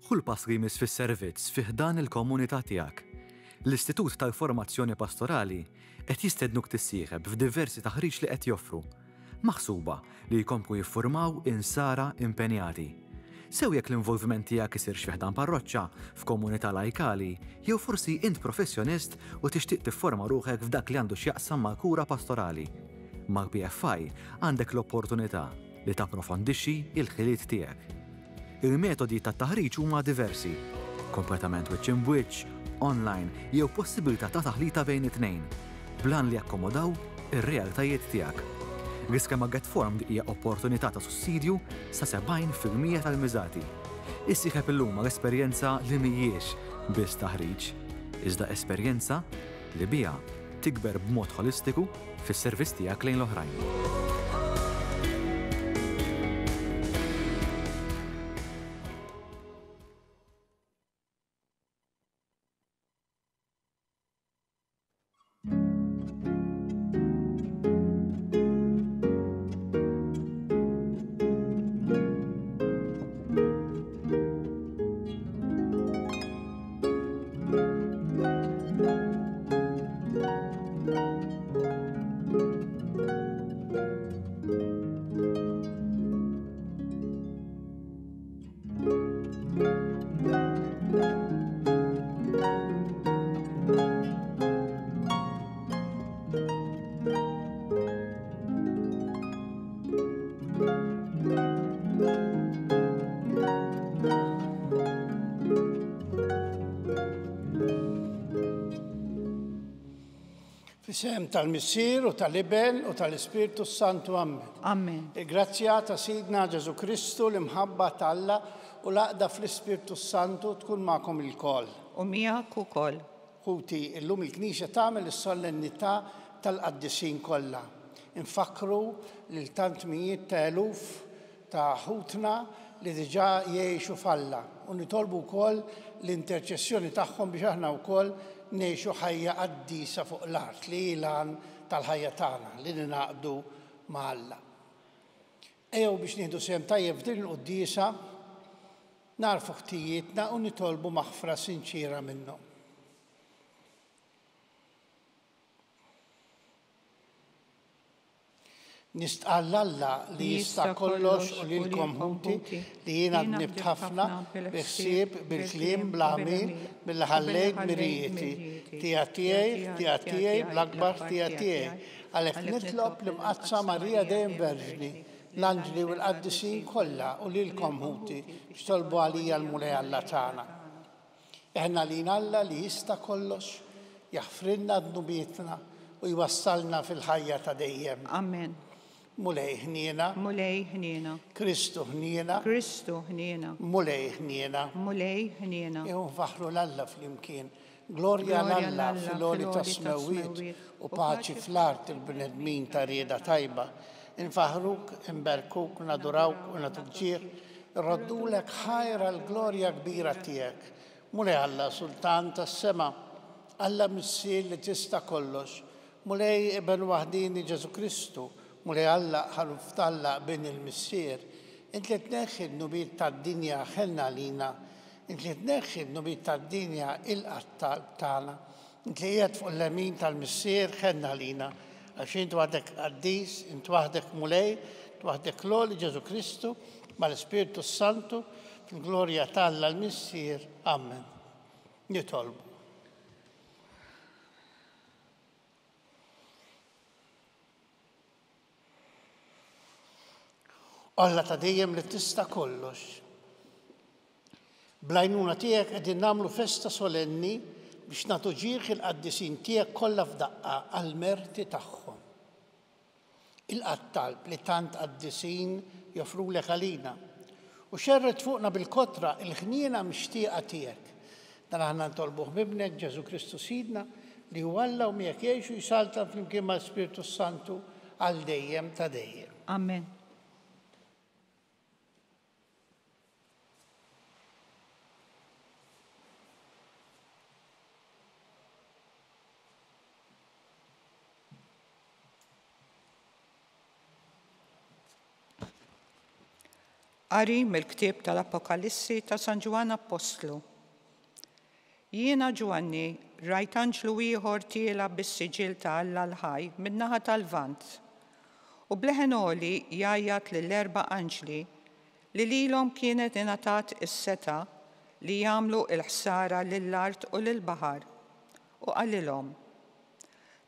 Kull pass li jmiss fis-servizz fih dan il-komunità tiegħek. L-Istitut tal-Formazzjoni Pastorali qed jistednuk tissieħeb f'diversi taħriġ li qed joffru, maħsuba li jkomplu jiffurmaw insara impenjati. Sew jekk l-involviment tiegħek isirx fih dan parroċċa f'komunità lajkali, jew forsi int professjonist u tixtieq tifforma ruħek f'dak li għandu x'jaqsam mal-kura pastorali. Mal-PFI għandek l-opportunità li tapprofondixxi il-ħiliet tiegħek. Il-metodi ta' taħriġ huma diversi, kompletament wiċċ in wiċċ, online jew possibilità ta' taħlita bejn it-tnejn, blan li jakkomodaw ir-realtajiet tiegħek. L-iskema Get Formed hija opportunità ta' sussidju sa' 70% tal-miżati. Issieħeb illum l-esperjenza li mhijiex biss taħriġ, iżda esperjenza li biha tikber b'mod holistiku fis-servizz tiegħek lejn l-oħrajn. Fisem tal-Missier u tal-Ibn u tal-Ispiritu Santu Amen. Amen. Il-grazzja ta' Sidna Ġesu Kristu l-imħabba tal-Alla u laqda fl-Ispiritu Santu tkun ma'kom il-kol. U miegħek ukoll. Ħuti, illum il-Knisja tagħmel is-solennità tal-qaddisin kollha. Infakru lil tant mijiet ta' eluf ta' ħutna li diġà jgħixu f'Alla u nitolbu wkoll l-interċessjoni tagħhom biex aħna wkoll ngħixu ħajja qaddisa fuq l-art li lan tal-ħajja tagħna li ninaqdu ma' Alla. Ejjew biex nieħdu sehem tajjeb f'din il-quddiesa narfu ħtijietna u nitolbu maħfra sinċira minnhom. Nistqal Alla li jista' kollox u lilkom ħuti li jiena dnibt ħafna biħsieb bil-kliem bl-għamil billi ħallejt mirijieti tiegħi bl-akbar tiegħi. Għalhekk nitlob l-imqazza Marija dejjem Verġni, l-anġli u l-qaddisin kollha u lilkom ħuti biex tolbu għalija l-mulej Alla tagħna. Eħna lin Alla li jista' kollox jaħfrilna dnubietna u jwassalna fil-ħajja ta' dejjem. Amen. Mulej ħniena. Mulej ħniena. Kristu ħniena. Kristu ħniena. Mulej ħniena. Mulej ħniena. Jew faħru l-Alla flimkien. Glorja l-Alla fil-għoli ta' smewiet u paċi fl-art il-bnedmin ta' rieda tajba. Infaħruk, inberkuk, nadurawk u natuġġir. Irroddulek ħajra l-glorja kbira tiegħek. Mulej Alla sultan tas-sema. Alla missier li tista' kollox. Mulej Ibn Waħdini Ġesu Kristu. Mulej Alla ħaluf talla bejn il-missier, int li tneħħi n-nubiet tad-dinja ħelna lina, int li tneħħi n-nubiet tad-dinja il-qattal tagħna, int li qiegħed fuq l-lemin tal-missier ħelna lina, għax int waħdek qaddis, int waħdek mulej, waħdek loli Ġesu Kristu mal-Ispiritu Santu fil-glorja talla l-missier. Amen. Nitolbu. Alla ta' dejjem li tista' kollox. Blajnuna tiegħek qegħdin nagħmlu festa solenni biex nagħtu ġieħ il-qaddisin tiegħek kollha f'daqqa għall-merti tagħhom. Il-qattalb li tant qaddisin joffrulek għalina u xerret fuqna bil-kotra il-ħniena mixtieqa tiegħek. Dan aħna ntolbuh bibnek Ġesu Kristu Sidna li hu Alla u miegħek jgħixu jsaltan flimkien mal-Ispiritu Santu għal dejjem ta' dejjem. Amen. Qari mill-ktieb tal-Apokalissi ta' San Ġwan Apostlu. Jiena Ġwanni rajt anġlu ieħor tiela bis-siġil ta' Alla l-ħaj min-naħa tal-Lvant u bleħen għoli jgħajjat lill-erba' anġli li lilhom kienet ingħatat is-seta li jagħmlu l-ħsara lill-art u lill-baħar u qalilhom: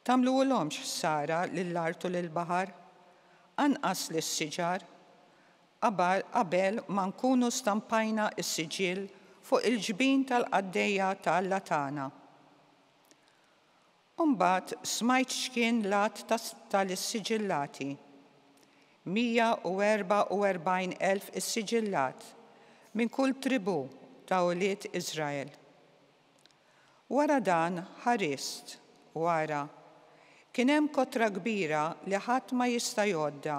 tagħmluhomx ħsara lill-art u lill-baħar anqas lis-siġar qabel ma nkunu stampajna s-siġil fuq il-ġbien tal-qaddejja tal-Alla tagħna. Imbagħad smajt x'kien lat tal-siġillati. 144,000 is-siġillat minn kull tribù ta' ulied Iżrael. Wara dan ħarist wara kien hemm kotra kbira li ħadd ma jista' jgħodda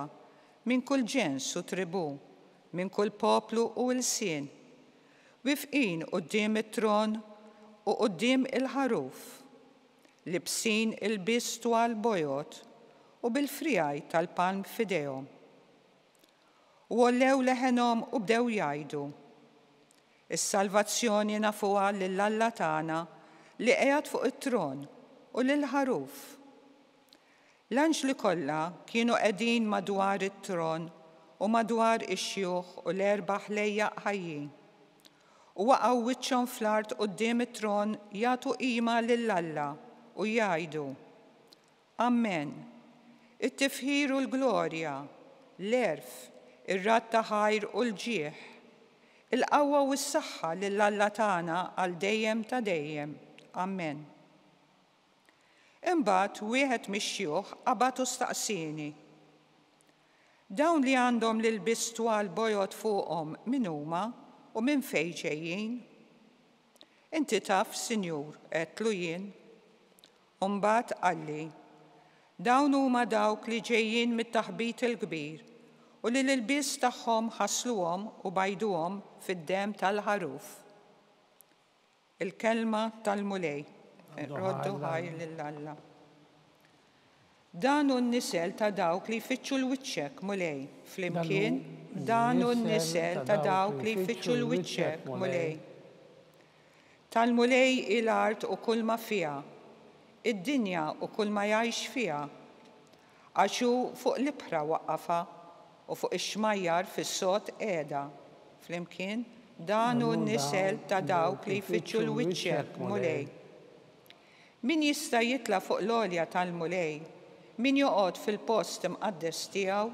minn kull ġens u tribù, minn kull poplu u lsien, wifqin quddiem it-tron u quddiem il-ħaruf, libsin il-biss twal bojot u bil-frijaj tal-palm f'idejhom. U ollew leħenhom u bdew jgħidu: is-salvazzjoni nafuha lill-Alla tagħna li qiegħed fuq it-tron u lill-ħaruf. L-anġli kollha kienu qegħdin madwar it-tron u madwar ix-xjuħ u l-erba' ħlejjaq ħajjin u waqgħu wiċċhom fl-art quddiem it-tron jagħtu qima lill-Alla u jgħidu: Amen. It-tifħir u l-glorja, l-erf, ir-rat ta' ħajr u l-ġieħ, il-qawwa u s-saħħa lill-Alla tagħna għal dejjem ta' dejjem. Amen. Imbagħad wieħed mix-xjuħ qabad u staqsini: dawn li għandhom l-ilbies twal bojgħod fuqhom min huma u minn fejn ġejjin? Inti taf, Sinjur, qedtlu jien. Imbagħad qalli: dawn huma dawk li ġejjin mit-taħbit il-kbir u li l-ilbies tagħhom ħassluhom u bajduhom fid-demm tal-ħaruf. Il-kelma tal-mulej. Roddu ħajr lill-Alla. Dan hu n-nisel ta' dawk li jfittxu l-wiċċek mulej flimkien. Dan hu n-nisel ta' dawk li jfittxu l-wiċċek mulej. Tal-mulej il-art u kull ma fiha, id-dinja u kull ma jgħix fiha, għax hu fuq l-ibħra waqqafha u fuq ix-xmajjar fis-sod qiegħda. Flimkien, dan hu n-nisel ta' dawk li jfittxu l-wiċċek mulej. Min jista' jitla' fuq l-għolja tal-mulej, min joqgħod fil-post imqaddes tiegħu,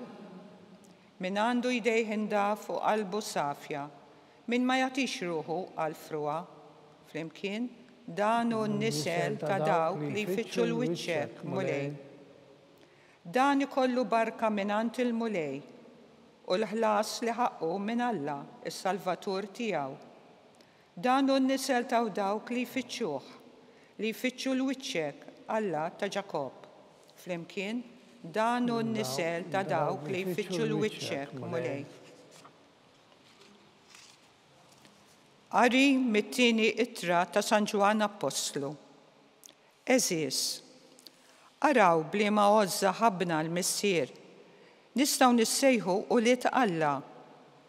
min għandu jdejh indaf u qalbu safja, min ma jagħtix ruħu għal fruha. Flimkien, dan hu n-nisel ta' dawk li jfittxu l-wiċċek mulej. Dan ikollu barka mingħand il-mulej u l-ħlas li ħaqqu minn Alla, is-Salvatur tiegħu. Dan hu n-nisel ta' dawk li jfittxuh, li jfittxu l-wiċċek Alla ta' Ġakob. Flimkien, dan hu n-nisel ta' dawk li jfittxu l-wiċċek mulej. Qari mit-tieni ittra ta' San Ġwan Apostlu. Eżiż, araw bliema għożża ħabbna l-missier, nistgħu nissejħu ulied Alla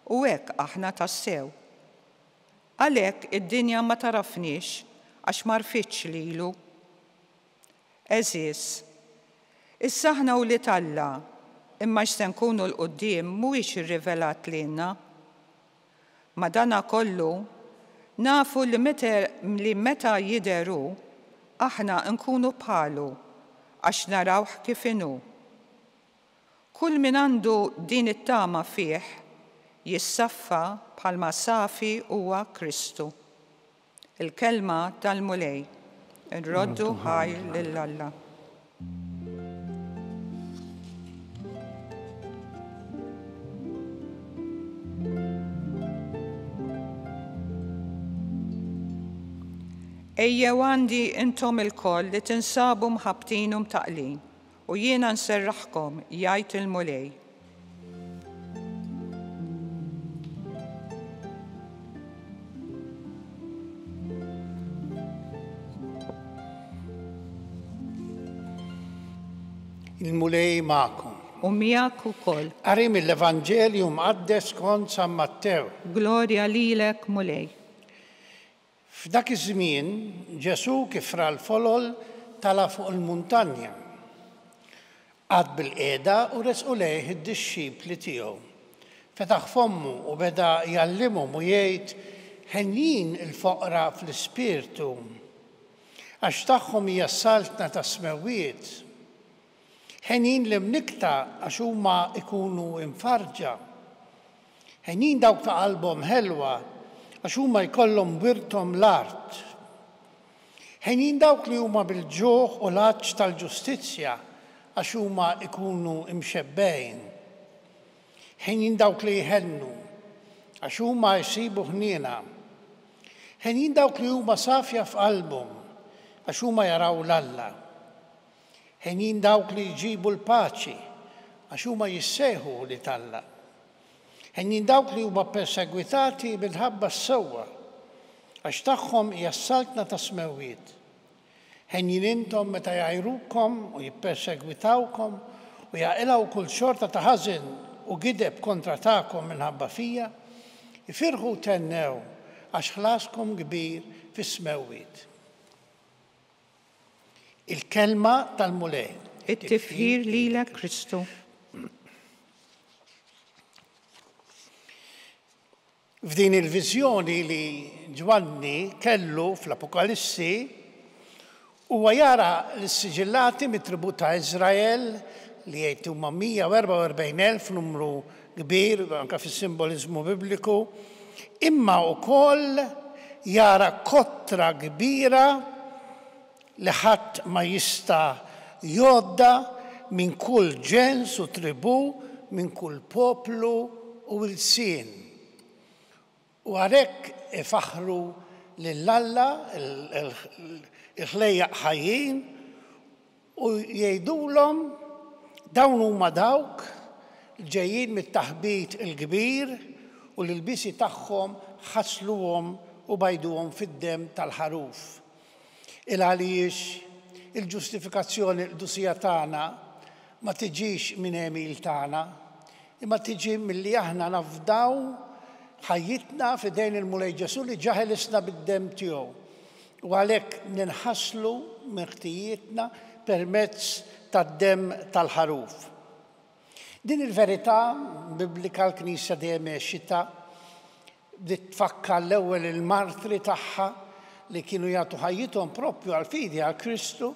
u hekk aħna tassew. Għalhekk id-dinja ma tarafniex għax ma rfitx lilu. Eżiż, issa aħna ulied Alla, imma x'se nkunu l-qudiem mhuwiex irrivelat lilna. Ma dana kollu nafu li meta jidheru aħna nkunu bħalu għax narawh kif inhu. Kull min għandu din it-tama fih jissaffa bħalma safi huwa Kristu. Il-kelma tal-mulej. Roddu ħajr lill-Alla. Ejjew għandi intom il-koll li tinsabu mħabtin u mtaqlin u jiena nserraħkom jgħid il-mulej. Il-mulej ma'kom. U miegħek ukoll. Qari mill-Evanġelju mqaddes skont San Mattew. Glorja lilek mulej. F'dak iż-żmien Ġesu kif ra l-folol tala fuq il-muntanja. Qad bil-qiegħda u resqu lejh id-dixxipli tiegħu. Fetaħ fommu u beda jallimhom u jgħid ħenjin il-foqra fl-ispirtu għax tagħhom hija s-saltna ta' smewwiet. Ħenjin l-imnikta għax huma ikunu imfarġa. Ħenjin dawk ta' qalbhom ħelwa għax huma jkollhom wirthom l-art. Ħenjin dawk li huma bil-ġuħ u l-għaġġ tal-ġustizzja għax huma ikunu imxebbejn. Ħenjin dawk li jħennu għax huma jsibu ħniena. Ħenjin dawk li huma safja f'qalbhom għax huma jaraw l-Alla. Ħenjin dawk li jġibu l-paċi għax huma jissejħu li talla. Ħenjin dawk li huma persegwitati bil-ħabba s-sewwa għax tagħhom hija s-saltna ta' smewwiet. Ħenjin intom meta jgħajrukom u jippersegwitawkom u jaqilgħu kull xorta ta' ħażin u gideb kontra tagħkom minħabba fija, ifirħu tennew għax ħlaskom kbir fis-smewwiet. Il-kelma tal-mulej. It-tifħir lilek Kristu. F'din il-viżjoni li Ġwanni kellu fl-Apokalissi huwa jara l-siġillati mit-tribut ta' Iżrael li jgħid huma 144,000 numru kbir anke fis-simboliżmu Bibliku, imma wkoll jara kottra kbira li ħadd ma jista' jgħodda minn kull ġens u tribu, minn kull poplu u l-sien. U għalhekk ifaħru lill-Alla il-ħlejjaq ħajjin u jgħidulhom dawn huma dawk ġejjin mit-taħbit il-kbir u l-ilbisi tagħhom ħasluhom u bajduhom fid-dem tal-ħaruf. Għaliex il-ġustifikazzjoni l-qdusija tagħna ma tiġix minn emil tagħna, imma tiġi milli aħna nafdaw ħajjitna f'idejn il-mulej Ġesu li ġaħelisna bid-dem tiegħu. U għalhekk ninħasslu mirtijietna permezz tad-dem tal-ħaruf. Din il-verità biblika l-Knisja dejjem xita bdiet tfakkar l-ewwel il-martri tagħha li kienu jagħtu ħajjithom proprju għall-fidi għal Kristu,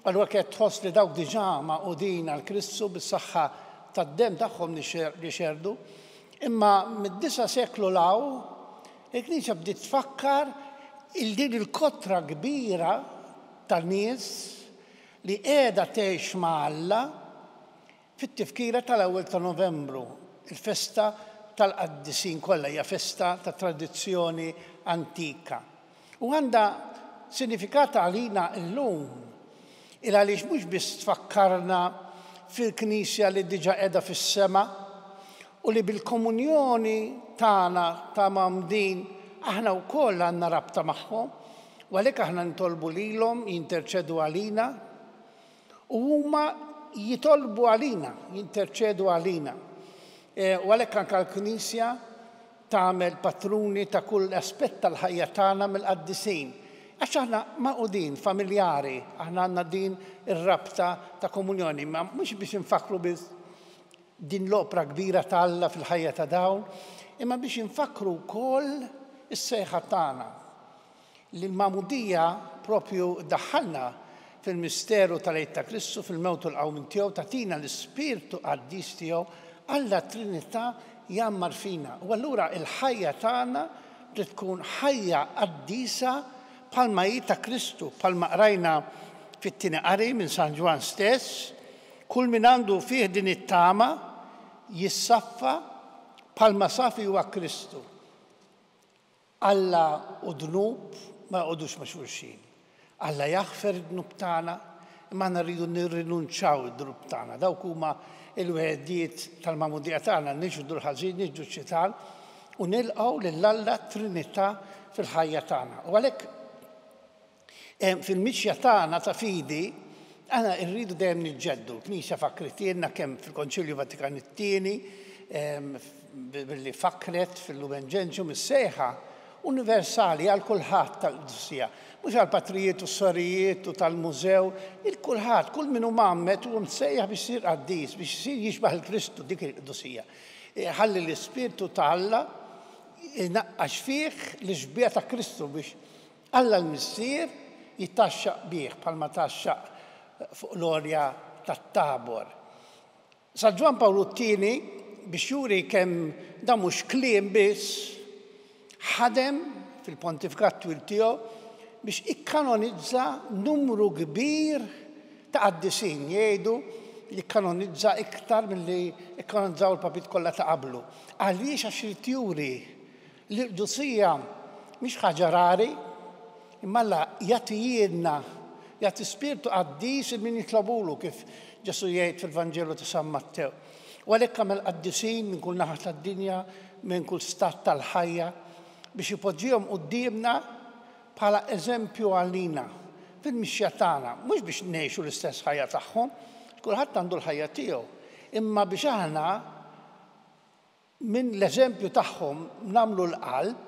għalhekk qed tħoss li dawk diġà maqudin għal Kristu bis-saħħa tad-dem tagħhom li xerdu. Imma mid-9 seklu law il-Knisja bdiet tfakkar il-din il-kotra kbira tan-nies li qiegħda tgħix ma' Alla fit-tifkira tal-ewwel ta' Novembru, il-festa tal-Qaddisin kollha hija festa ta' tradizzjoni antika. U għandha sinifikata għalina llum għaliex mhux biss tfakkarna fil-Knisja li diġà qiegħda fis-sema u li bil-komunjoni tagħna ta' mamdin aħna wkoll għandna rabta magħhom u għalhekk aħna ntolbu lilhom jinterċedu għalina u huma jitolbu għalina, jinterċedu għalina. U għalhekk anke l-Knisja tagħmel patruni ta' kull aspett tal-ħajja tagħna mill-qaddisin. Għax aħna maqudin, familjari, aħna għandna din ir-rabta ta' komunjoni, ma mhux biex infakru biss din l-opra kbira ta' Alla fil-ħajja ta' dawn, imma biex infakru wkoll is-sejħa tagħna li l-mamudija propju daħħalna fil-misteru tal-Għid ta' Kristu fil-mewt u l-qawmin tiegħu tagħtina l-Ispirtu Qaddis tiegħu Alla Trinità jammar fina. U allura il-ħajja tagħna trid tkun ħajja qaddisa bħalma hi ta' Kristu, bħalma qrajna fit-tieni qari minn San Ġwan stess, kull min għandu fih din it-tama jissaffa bħalma safi huwa Kristu. Alla u dnub ma jqogħdux ma' xulxin. Alla jaħfer id-dnub tagħna, imma aħna rridu nirrinunċaw id-dnub tagħna. Dawk huma il-wehdiet tal-mamudija tagħna niġbdu l-ħażin, niġbdu ċ-ċitan u nilqgħu lill-Alla Trinità fil-ħajja tagħna. U għalhekk fil-mixja tagħna ta' fidi Aħna rridu dejjem niġġeddu. Knisja fakritilna kemm fil-Konċilju Vatikan it-Tieni billi fakret fil-Lumen Gentium is-sejħa universali għal kulħadd tal-Qdissija. Mhux għal patrijiet u sorijiet u tal-mużew, il-kulħadd, kull min hu mammet u msejjaħ biex isir qaddis, biex isir jixbaħ il-Kristu dik il-Qdissija. Ħalli l-Ispirtu ta' Alla inaqqax fih l-ixbija ta' Kristu biex Alla l-Missier jittaxxaq bih bħalma taxxaq fuq l-orja tat-Tabor. Sa Ġwan Pawlu t-tieni biex juri kemm dan mhux kliem biss ħadem fil-pontifikat twil tiegħu biex ikkanonizza numru kbir ta' qaddisin jgħidu jikkanonizza iktar milli ikkanonizzaw il-papit kollha ta' qablu. Għaliex għax irid juri li l-Qdissija mhix ħaġa rari imma Alla jagħtijilna jagħti spirtu qaddis min jitlobulu kif Ġesu jgħid fil-Vanġelu ta' San Mattew. U għalhekk għamel qaddisin minn kull naħa tad-dinja, minn kull stat tal-ħajja biex ipoġġihom qudiemna bħala eżempju għalina fil-mixja tagħna, mhux biex ngħixu l-istess ħajja tagħhom, kulħadd għandu l-ħajja tiegħu, imma biex aħna minn l-eżempju tagħhom nagħmlu l-qalb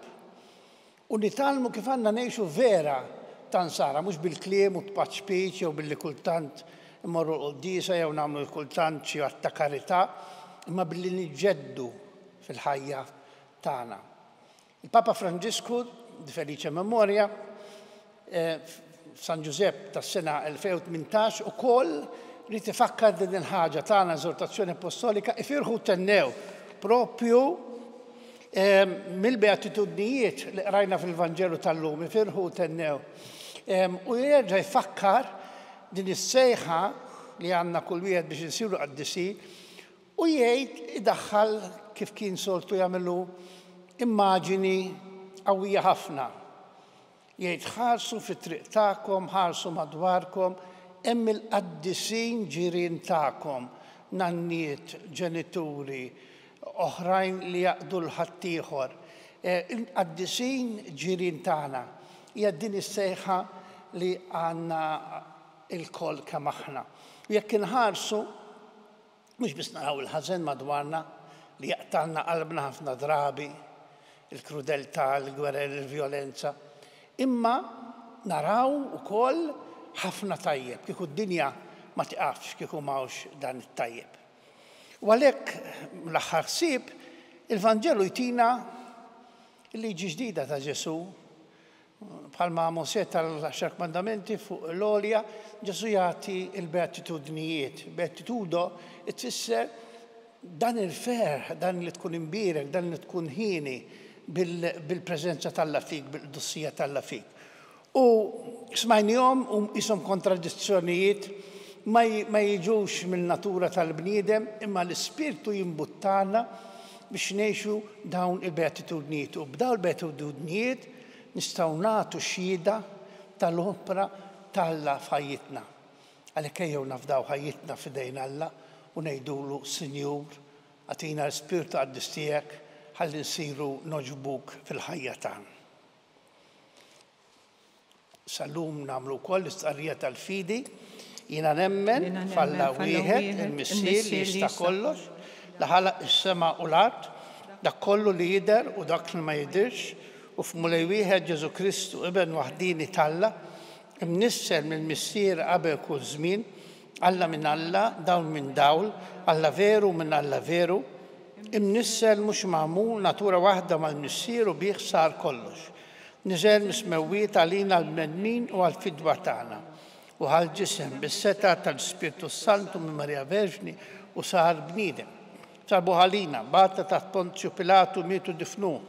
u nitalmu kif għandna ngħixu vera tansara, mhux bil-kliem u tpaċ jew billi kultant immorru l-qoddisa jew nagħmlu l-kultant xi ta' karità, imma billi niġġeddu fil-ħajja tagħna. Il-Papa Franġisku, di felice memoria, San Giuseppe tas-sena 2018 ukoll rid ifakkar din il-ħaġa tagħna eżortazzjoni apostolika ifirħu tennew propju mill-beatitudnijiet li qrajna fil-Vanġelu tal-lum, ifirħu tennew. U jerġa' jfakkar din is-sejħa li għandna kull wieħed biex insiru qaddisin u jgħid idaħħal kif kien soltu jagħmlu immaġini qawwija ħafna. Jgħid ħarsu fit-triq tagħkom, ħarsu madwarkom, hemm il-qaddisin ġirien tagħkom, nanniet, ġenituri, oħrajn li jaqdu l-ħadd ieħor. Il-qaddisin ġirien tagħna hija din is-sejħa li għandna il-koll kemm aħna. U jekk inħarsu, mhux biss naraw il-ħażen madwarna li jaqtalna qalbna ħafna drabi, il-krudeltà, il-gwerer, il-vjolenza, imma naraw ukoll ħafna tajjeb, kieku d-dinja ma tiqafx kieku m'hawnx dan it-tajjeb. U għalhekk l-aħħar ħsieb il-Vanġelu jtina il-liġi ġdida ta' Ġesu bħalma Mosè tal-10 mandamenti fuq l-olja, Ġesu jagħti il-beatitudnijiet. Beatitudo tfisser dan il-fer, dan li tkun imbierek, dan li tkun ħini bil-preżenza tal-Alla fik, bil-Qdissija tal-Alla fik. U smajnihom ishom kontradizzjonijiet ma jiġux mill-natura tal-bniedem, imma l-Ispirtu jimbuttana biex ngħixu dawn il-beatitudnijiet. U b'dawn il-beatitudnijiet nistgħu nagħtu xhieda tal-opra tal-Alla f'ħajjitna. Għalhekk ejjew nafdaw ħajjitna f'idejn Alla u ngħidulu Sinjur, għatina l-Spirtu qaddis tiegħek ħalli nsiru noġbuk fil-ħajja tagħna. Sallum nagħmlu wkoll l-istqarrija tal-fidi, jiena nemmen f'Alla wieħed il-Missier li jista' kollox, li ħalaq is-sema u l-art, dak kollu li jidher u dak li ma jidhirx, u f'mulej wieħed Ġesu Kristu ibn waħdini tal-Alla, imnissel mill-Missier qabel kull żmien, Alla minn Alla, dawl minn dawl, Alla veru minn Alla veru, imnissel mhux magħmul natura waħda mal-Missier u bih sar kollox. Niżel mismewwiet għalina l-bnedmin u għall-fidwa tagħna. U għall-ġisem bis-seta tal-Spiritu Santu minn Marija Verġni u sar bniedem. Sarbu ħalina, bata taħt Ponzju Pilatu mietu difnuh.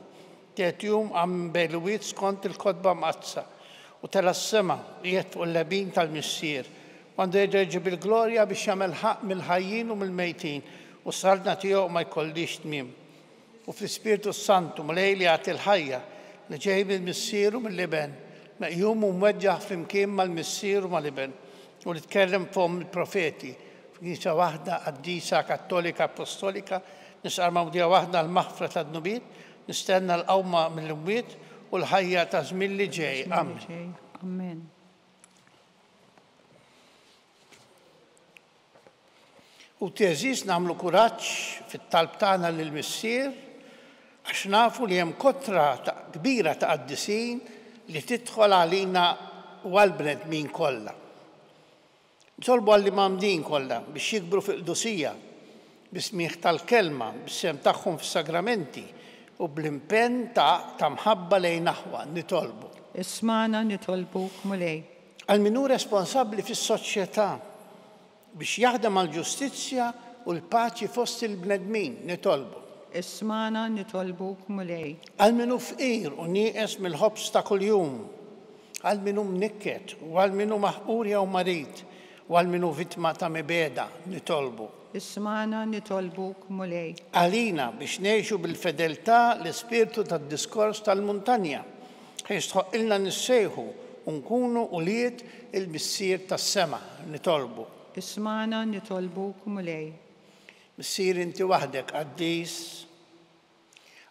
Tiet jum għam bejluwiet skont il-kodba mqazza u tela-s-sema jiet fuq il-lebin tal-Missier. Għandu jġi bil-glorja biex jagħmel ħaq mill-ħajjin u mill-mejtin u s-sardna tiegħu ma jkollix tmiem. U fl-Ispiritu Santu mulej li għati l-ħajja li ġej mill-Missier u mill-Liben, meqjum u mweġġaħ flimkien mal-Missier u mal-Liben u li tkellem fuqhom il-profeti f'Knisja waħda qaddisa Kattolika Apostolika, nisqar mawdija waħda l-maħfra tad-nubiet, nistenna l-qawma mill-imwiet u l-ħajja ta' żmien li ġej. Amen. U teżis namlu kuraġġ fit-talb tagħna lill-missier għax nafu li hemm kotra kbira ta' qaddisin li tidħol għalina u għall-bnedmin kollha. Nsolbu għall-imamdin kollha biex jikbru fil-qdusija, bismieħ tal-kelma, bis-sem tagħhom fis-sagramenti u bl-impenn ta' mħabba lejn aħwa nitolbu. Ismana nitolbuk mulej. Għal min hu responsabbli fis-soċjetà biex jaħdem għall-ġustizzja u l-paċi fost il-bnedmin nitolbu. Ismana nitolbuk mulej. Għal min hu fqir u nieqes mill-ħobs ta' kuljum, għal min hu mnikket u għal min hu maħqur jew marid u għal min hu vittma ta' mibeda nitolbu. Ismana nitolbuk mulej. Għalina biex ngħixu bil-fedeltà l-ispirtu tad-diskors tal-muntanja ħiex tħoqqilna nissejħu u nkunu uliet il-missier tas-sema nitolbu. Ismana nitolbuk mulej. Missier inti waħdek qaddis,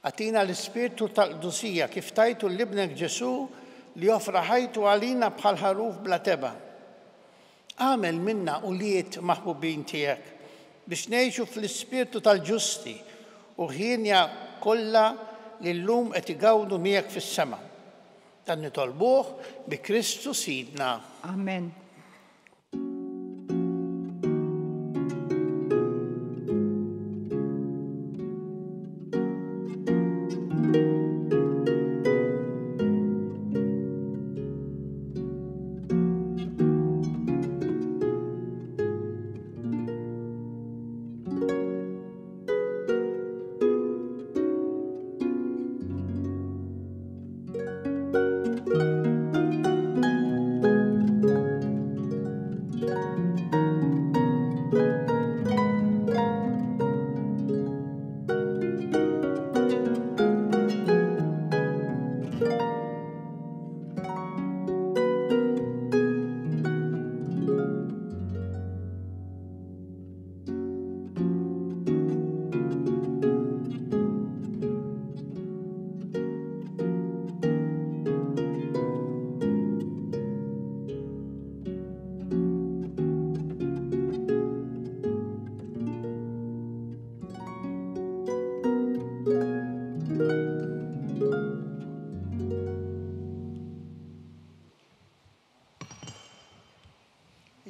għatina l-ispirtu tal-qdusija kif tajtu l-ibnek Ġesu li joffra ħajtu għalina bħal ħaruf bla teba. Għamel minna uliet maħbubin tiegħek biex ngħixu fl-ispirtu tal-ġusti u ħinja kollha li llum qed igawdu miegħek fis-sema. Dan nitolbuh bi Kristu Sidna. Amen.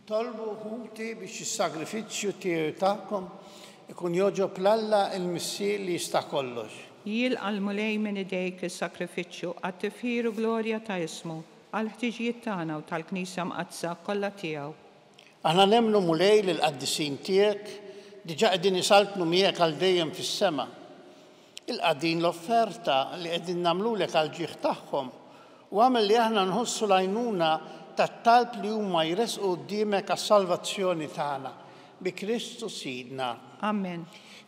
Tolbu ħuti biex is-sagrifiċċju tiegħu tagħkom ikun joġob l-Alla il-missier li jista' kollox. Jilqa' l-mulej minn idejk is-sakrifiċċju għat-tifħir u glorja ta' ismu għall-ħtiġijiet tagħna u tal-Knisja mqazza kollha tiegħu. Aħna nemmnu mulej lil qaddisin tiegħek diġà qegħdin isaltnu miegħek għal dejjem fis-sema. Il-qadin l-offerta li qegħdin nagħmlulek għal ġieħ tagħhom u għamel li aħna nħossu l-għajnuna tat-talb li huma jresqu quddiemek għas-salvazzjoni tagħna bi Kristu Sidna. Amen.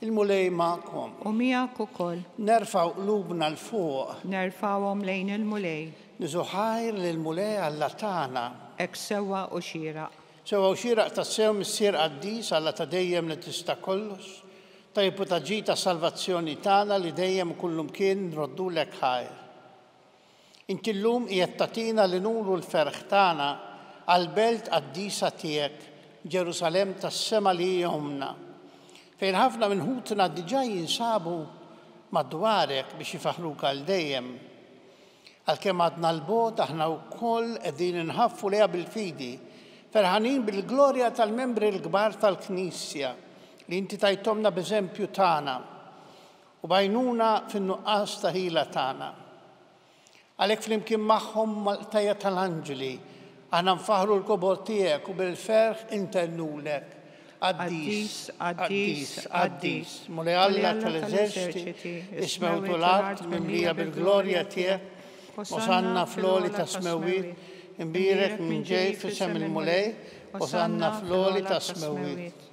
Il-mulej magħkom. U miegħek ukoll. Nerfgħu qlubna l fuq. Nerfgħuhom lejn il-mulej. Niżu ħajr lill-mulej Alla tagħna. Hekk sewwa u xieraq. Sewwa u xieraq tassew missier qaddis Alla ta' dejjem li tista' kollox. Tajbu ta' ġid ta' salvazzjoni tagħna li dejjem kullum kien nroddulek ħajr. Inti llum qiegħed tagħtina li nuru l-ferħ tagħna għall-belt qaddisa tiegħek Ġerusalem tas-sema li jomna. Fejn ħafna minn ħutna diġà jinsabu madwarek biex jifaħruk għal dejjem. Għalkemm għadna l-bogħod aħna wkoll qegħdin inħaffu lejha bil-fidi, ferħanin bil-glorja tal-membri l-kbar tal-Knisja li inti tajtomna b'eżempju tagħna u bajnuna fin-nuqqas ta' ħila tagħna. Għalhekk flimkien magħhom mal-tajja tal-anġeli aħna nfaħru l-kobor tiegħek u bil-ferħ intennulek. Qaddis, qaddis, qaddis. Mulej Alla tal-eżerċiti, ismewtu l-art mimlija bil-glorja tiegħek, osanna fl-għoli ta' smewwiet, imbirek minn ġej f'isem il-mulej, osanna fl-għoli ta' smewwiet.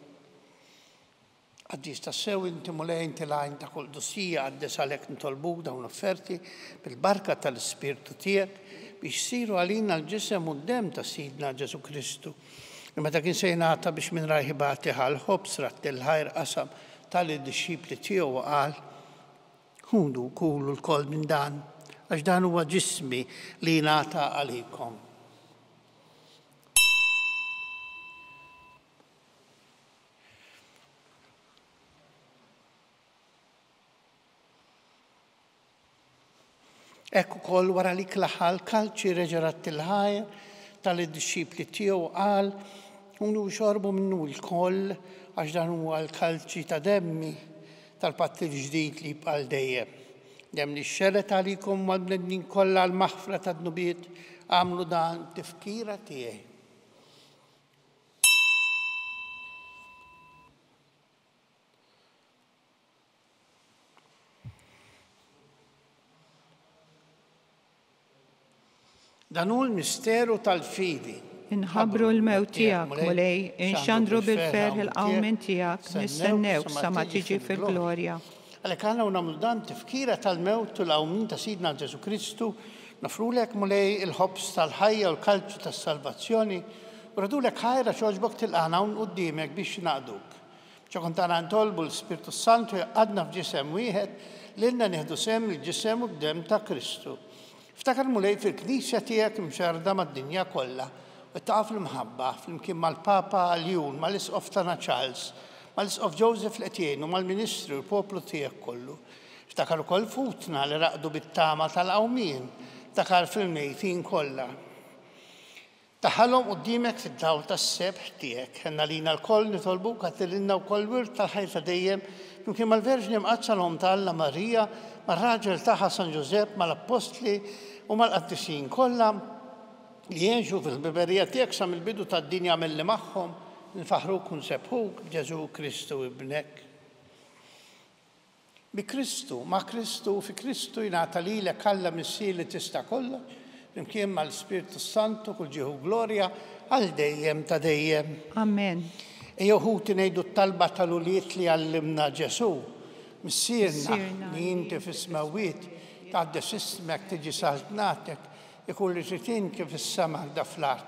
Qaddis tassew inti mulej inti lajn ta' kull qdusija għaddes għalhekk nitolbuk dawn offerti bil-barka tal-Ispirtu tiegħek biex siru għalina l-ġisem u d-dem ta' Sidna Ġesu Kristu. Meta kien se jingħata biex minn rajħibati ħal-ħobs rat il-ħajr qasam tal-disċipli tiegħu qal ħudu kulu l-koll minn dan għax dan huwa ġismi li jingħata għalikom. Ekku kol wara li klaħal kalċi reġerat til-ħajr tal-disċipli tiegħu qal unu xorbu minnu l-koll għax dan huwa l-kalċi ta' demmi tal-patti ġdid li jibqal dejjem. Demni xxeret għalikom mal-bnednin kollha l-maħfra ta' dnubiet għamlu dan tifkira tiegħi. Dan hu l-misteru tal-fidi. Inħabru l-mewt tiegħek mulej, inxandru bil-ferħ il-qawmin tiegħek, nistennewk sa ma tiġi fil-glorja. Għalhekk għandna nagħmlu dan tifkira tal-mewt u l-qawmin ta' Sidna Ġesu Kristu, nafrulek mulej il-ħobs tal-ħajja u l-kalċu tas-salvazzjoni, u radulek ħajra xogħġbok tilqana hawn quddiemek biex naqduk. ċa kont għana ntolbu l-Spiritu Santu jaqadna f'ġisem wieħed lilna nieħdu sem il-ġisem u d-dem ta' Kristu. Ftakar mulej fil-Knisja tiegħek mxarda mad-dinja kollha u taqaf l-mħabba fl-imkien mal-Papa Aljun, mal-Isqof tagħna Charles, mal-Isqof Joseph Etienne u mal-Ministru l-poplu tiegħek kollu. Ftakar ukoll futna li raqdu bit-tama tal-qawmien, ftakar fil-mejtin kollha. Taħalhom quddiemek fid-dawl tas-sebħ tiegħek, ħenna lina l-koll nitolbuk għattililna wkoll wirt tal-ħajta dejjem flimkien mal-Verġni mqazzalhom ta' Alla Marija, mar-raġel tagħha San Ġusepp, mal-Apostli u mal-qaddisin kollha li jgħixu fil-biberija tiegħek sa mill-bidu tad-dinja milli magħhom nfaħruk u nsebħuk b'Ġesu Kristu ibnek. Bi Kristu, ma' Kristu, fi Kristu jingħata lilek Alla missir li tista' kollox, flimkien mal-Spiritu Santu kull ġieħu glorja għal dejjem ta' dejjem. Amen. Ejjew ħuti ngħidu t-talba tal-uliet li għallimna Ġesu, missierna li inti fis-smawiet tgħaddes ismek tiġi saltnatek, ikun li tritin kif is-sema da fl-art.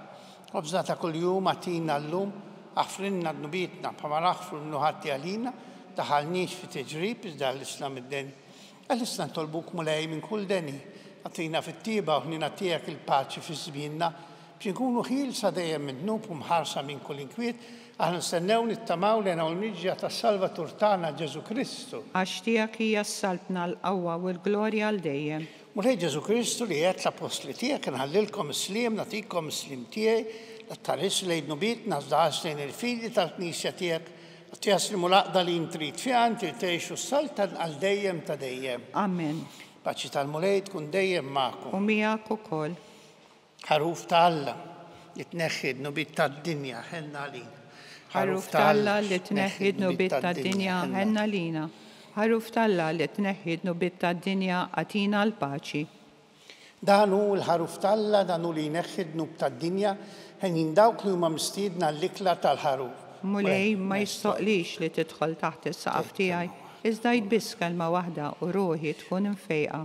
Obżna ta' kuljum għatina llum, aħfrinna d-nubietna bħalma naħfru n-nuħatti għalina, taħalniex fi tiġrib iżda l-Islam id-deni. Għal-isna ntolbuk mulej minn kull deni, għatina fit-tieba u ħnina tiegħek il-paċi fi żmienna biex nkunu ħielsa dejjem mid-dnub u mħarsa minn kull inkwiet, aħna nistennew nittamaw lejn l-miġja tas-Salvatur tagħna Ġesu Kristu. Għax tiegħek hija s-salbna l-qawwa u l-glorja għal dejjem. Mulej Ġesu Kristu li qed l-apostli tiegħek nħallilkom is-sliem, nagħtikom is-sliem tiegħi, taris lejn nubietna żdaħas lejn il-figli tal-Knisja tiegħek, jaslimu laqda li intrid fiha inti tgħixu s-saltan għal dejjem ta' dejjem. Amen. Paċi tal-mulej tkun dejjem magħkom. U miegħek ukoll. Ħaruf ta' Alla li tneħħi d-nubiet tad-dinja ħenna lina. Ħaruf ta' Alla li tneħħi d-nubiet tad-dinja ħenna lina. Ħaruf ta' Alla li tneħħi d-nubiet tad-dinja għatina l-paċi. Dan hu l-ħaruf ta' Alla, dan hu li jneħħi d-nub tad-dinja ħen dawk li huma mistiedna l-ikla tal-ħaruf. Mulej ma jistoqlix li tidħol taħt is-saqaf tiegħi, iżda jitbiss kelma waħda u ruħi tkun infejqa.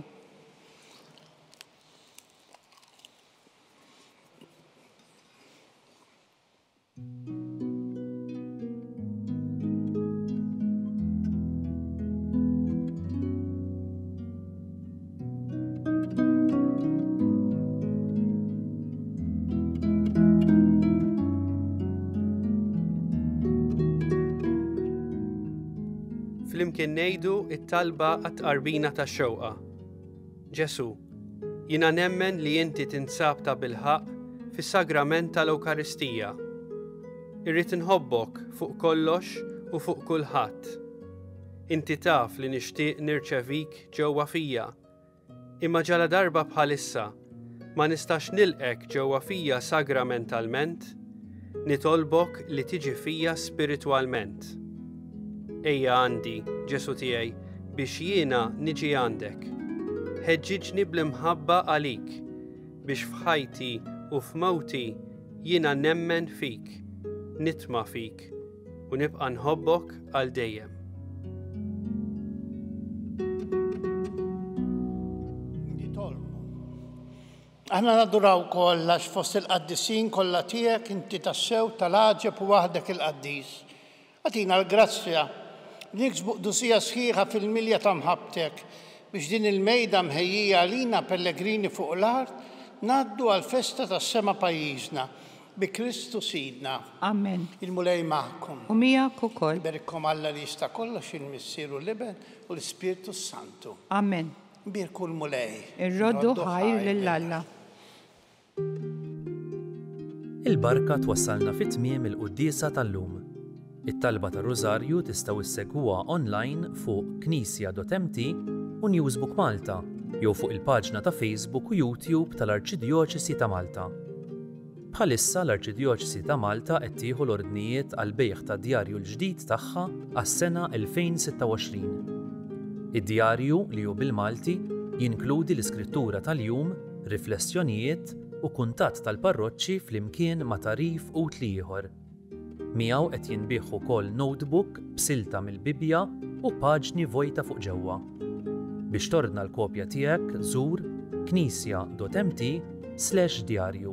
Flimkien ngħidu it-talba għat-tqarbina tax-xewqa. Ġesu, jiena nemmen li inti tinsab ta' bilħaq fis-sagrament tal-Ewkaristija. Irrid inħobbok fuq kollox u fuq kulħadd. Inti taf li nixtieq nirċevik ġewwa fija, imma ġala darba bħalissa ma nistax nilqek ġewwa fija sagramentalment, nitolbok li tiġi fija spiritwalment. Ejja għandi, Ġesu tiegħi, biex jiena niġi għandek. Ħeġġiġni bl-imħabba għalik, biex f'ħajti u f'mawti jiena nemmen fik, nitma fik, u nibqa' nħobbok għal dejjem. Aħna naduraw kollax fost il-qaddisin kollha tiegħek inti tassew tal-għaġeb u waħdek il-qaddis. Għatina l-grazzja niksbu qdusija sħiħa fil-milja ta' mħabtek biex din il-mejda mħejjija għalina pellegrini fuq l-art naddu għal-festa tas-sema pajjiżna bi Kristu Sidna. Amen. Il-mulej magħkom. U miegħek ukoll. Iberikkom Alla li jista' kollox il-Missieru l-Liben u l-Ispiritu Santu. Amen. Nbirku l-mulej. Irroddu ħajr lill-Alla. Il-barka twassalna fit-tmiem il-quddiesa tal-lum. It-talba tar-Rużarju tistgħu issegwuha online fuq knisja.mt u Newsbook Malta jew fuq il-paġna ta' Facebook u YouTube tal-Arċidjoċesi ta' Malta. Bħalissa l-Arċidjoċesi ta' Malta qed tieħu l-ordnijiet għal bejgħ tad-djarju l-ġdid tagħha għas-sena 2026. Id-djarju li hu bil-Malti jinkludi l-iskrittura tal-jum, riflessjonijiet u kuntatt tal-parroċċi flimkien ma' tarif u ieħor. Miegħu qed jinbigħ ukoll notebook b'silta mill-Bibja u paġni vojta fuq ġewwa. Biex tordna l-kopja tiegħek żur knisja.mt/djarju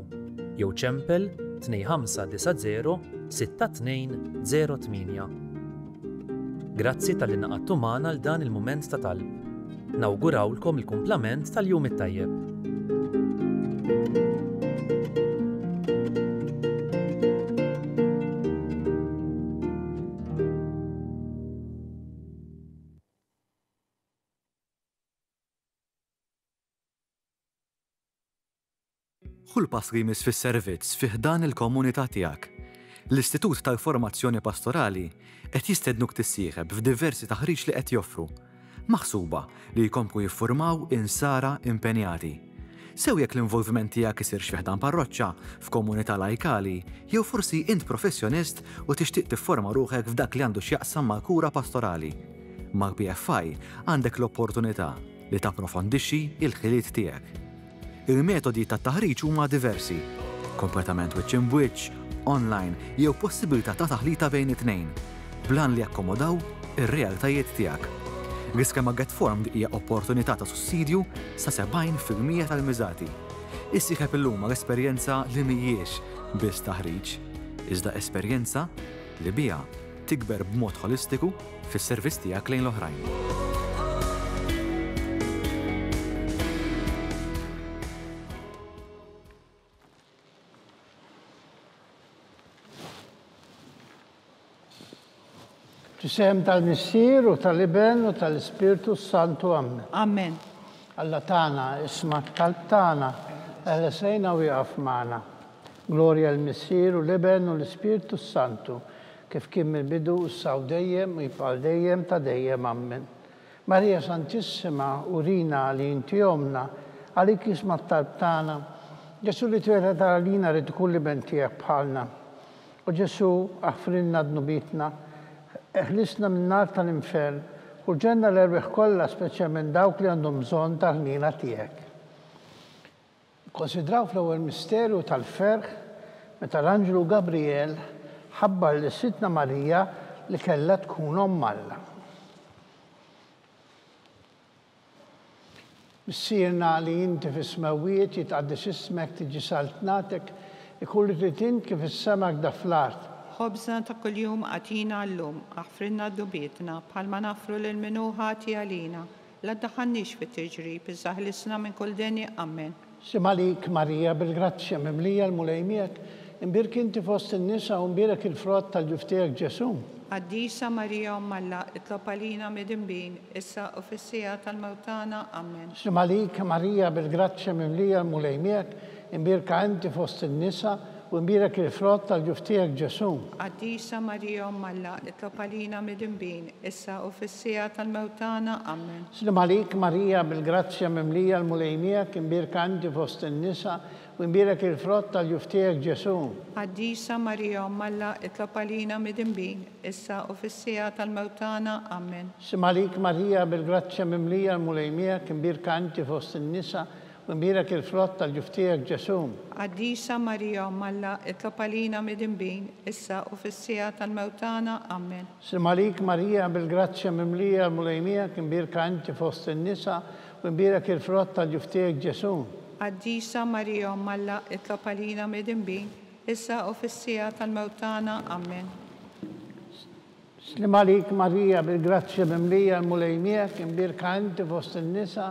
jew ċempel 2590 6208. Grazzi tal-li naqadtu magħna l dan il-mument ta' talb. Nawgurawlkom il-kumplament tal-jum it-tajjeb. Kull pass li jmiss fis-servizz fih dan il-komunità tiegħek. L-Istitut tal-Formazzjoni Pastorali qed jistednuk tissieħeb f'diversi taħriġ li qed joffru, maħsuba li jkomplu jiffurmaw insara impenjati. Sew jekk l-involviment tiegħek isirx fih dan parroċċa f'komunità lajkali, jew forsi int professjonist u tixtieq tifforma ruħek f'dak li għandu x'jaqsam mal-kura pastorali. Mal-PFI għandek l-opportunità li tapprofondixxi il-ħiliet tiegħek. Il-metodi tat-taħriġ huma diversi, kompletament wiċċ in wiċċ, online jew possibilità ta' taħlita bejn it-tnejn, blan li jakkomodaw ir-realtajiet tiegħek. L-iskema Get Formed hija opportunità ta' sussidju sa' 70% tal-miżati. Issieħeb illum l-esperjenza li mhijiex biss taħriġ, iżda esperjenza li biha tikber b'mod holistiku fis-servizz tiegħek lejn l-oħrajn. Tisem tal-Missier u tal-Iben u tal-Ispirtu Santu Amen. Amen. Alla tana, isma' tal-tana, eħlesejna u jaqaf magħna. Glorja l-Missier u l-Iben u l-Ispirtu Santu, kif kien mill-bidu issa u dejjem u jibqal dejjem ta' dejjem Amen. Marija Santissima, urina li inti omna, għalik isma' tal-tana, Ġesu li tweled għalina rid kulli ben tiegħek bħalna. U Ġesu aħfrinna d-nubitna, eħlisna minn nar tal-infern u ġenna l-erbeħ kollha speċjalment dawk li għandhom bżonn tal-ħnina tiegħek. Konsidraw fl-ewwel misterju tal-ferħ meta l-Anġlu Gabriel ħabbar li Sidna Marija li kellha tkun omm Alla. Missierna li inti fis-smawiet jitqaddis ismek tiġi saltnatek ikulli trid int kif is-semak da fl-art. Ħobżna ta' kuljum għatina llum, aħfrinna d-dubietna, bħalma nafru l-minuħati għalina, la ddaħħalniex fit-tiġrib, iżda ħlisna minn kull deni Amen. Simalik Marija bil-grazzja mimlija l-mulejmiek, imbirk inti fost in-nisa u mbirek il-frott tal-ġuftijek Ġesu. Qaddisa Marija Umm Alla, itlob għalina midinbin, issa u fis-sija tal-mewtana Amen. Simalik Marija bil-grazzja mimlija l-mulejmiek, imbirka inti fost in-nisa u mbirek il-frott tal-ġuftijek Ġesu. Qaddisa Marija Umm Alla, itlob għalina midinbin, issa u fis-sija tal-mewtana Amen. Simalik Marija bil-grazzja mimlija l-mulejmiek, imbirka inti fost in-nisa u mbirek il-frott tal-ġuftijek Ġesu. Qaddisa Marija Umm Alla, itlob għalina midinbin, issa u fis-sija tal-mewtana Amen. Simalik Marija bil-grazzja mimlija l-mulejmiek, imbirka inti fost in-nisa u mbirek il-frott tal-ġuftijek Ġesu. Qaddisa Marija Umm Alla, itlob għalina midinbin, issa u fis-sija tal-mewtana Amen. Simalik Marija bil-grazzja mimlija l-mulejmiek, imbirka inti fost in-nisa u mbirek il-frott tal-ġuftijek Ġesu. Qaddisa Marija Umm Alla, itlob għalina midinbin, issa u fis-sija tal-mewtana Amen. Simalik Marija bil-grazzja mimlija l-mulejmiek, imbirka inti fost in-nisa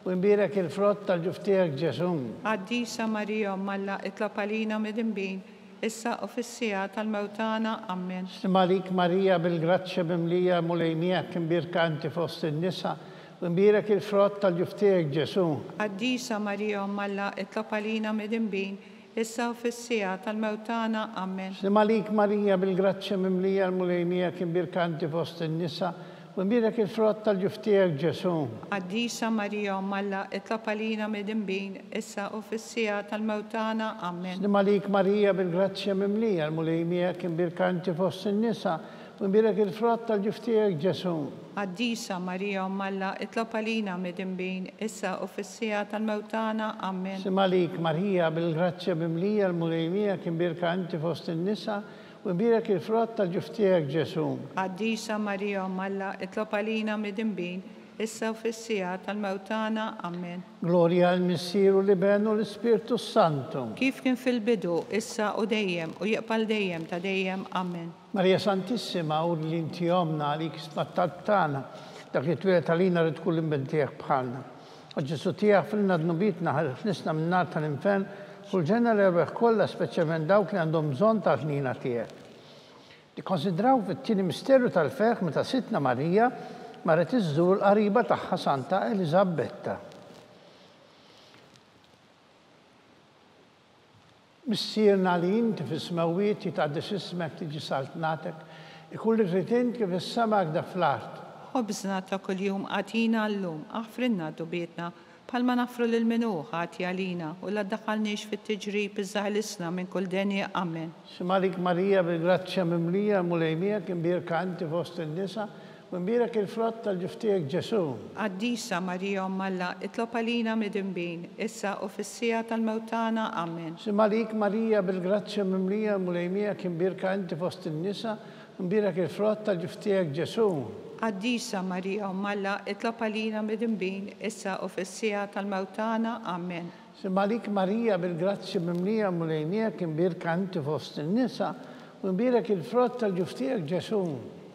u mbirek il-frott tal-ġuftijek Ġesu. Qaddisa Marija Umm Alla, itlob għalina midinbin, issa u fis-sija tal-mewtana Amen. Simalik Marija bil-grazzja mimlija l-mulejmiek, imbirka inti fost in-nisa u ونبيرك الفرط tal-ġuftijek Ġesu. Qaddisa Marija Umm Alla, itlob għalina midinbin, issa u fis-sija tal-mewtana. Amen. Malik Marija bil-grazzja mimlija l-mulejnija kien birkanti fost in-nisa, ونبيرك الفرط tal-ġuftijek Ġesu. Qaddisa Marija Umm Alla, itlob għalina midinbin, issa u fis-sija tal-mewtana. Amen. Malik Marija bil-grazzja mimlija l-mulejnija kien birkanti fost in-nisa, ونبيرك الفرط tal-ġuftijek Ġesu. Qaddisa Marija Umm Alla, itlob għalina midinbin, issa u fis-sija tal-mewtana. Amen. Malik Marija bil-grazzja mimlija l-mulejnija kien birkanti fost in-nisa, ونبيرك الفرط tal-ġuftijek Ġesu. Qaddisa Marija Umm Alla, itlob għalina midinbin, issa u fis-sija tal-mewtana. Amen. Gloria al-Missieru li benu l-Spiritu Santu. Kif kien fil-bidu, issa u dejjem, u jiqbal dejjem ta' dejjem. Amen. Maria Santissima, u li inti omna għalik smattat tana, dak li twilet għalina rrid kull imbentijak bħalna. U Ġesu tijak fil-na d-nubitna ħnisna minn nar tal-infern, kull ġenna l-erbeħ kolla, speċjalment dawk li għandhom bżon tal-ħnina tijak. Li konsidraw fit-tieni misteru tal-ferħ meta sitna Marija marret iżżur qariba tagħha Santa Elisabetta. Missierna li inti fis-smawiet jitqaddis ismek tiġi saltnatek, ikulli rrid kif is-samak da fl-art. Ħobżna ta' kuljum għatina llum, aħfrinna dubietna, bħalma nafru lil-minuħa għati għalina u la ddaħħalniex fit-tiġrib iżżaħlisna minn kull denja. Amen. Malik Marija bil-grazzja mimlija mulejnija kien birka anti fost in-nisa, ونبيرك الفرط tal-ġuftijek Ġesu. Qaddisa Marija Umm Alla, itlob għalina midinbin, issa u fis-sija tal-mewtana. Amen. Malik Marija bil-grazzja mimlija mulejnija kien birka anti fost in-nisa, ونبيرك الفرط tal-ġuftijek Ġesu. Qaddisa Marija Umm Alla, itlob għalina midinbin, issa u fis-sija tal-mewtana. Amen. Malik Marija bil-grazzja mimlija mulejnija kien birka anti fost in-nisa, ونبيرك الفرط tal-ġuftijek Ġesu.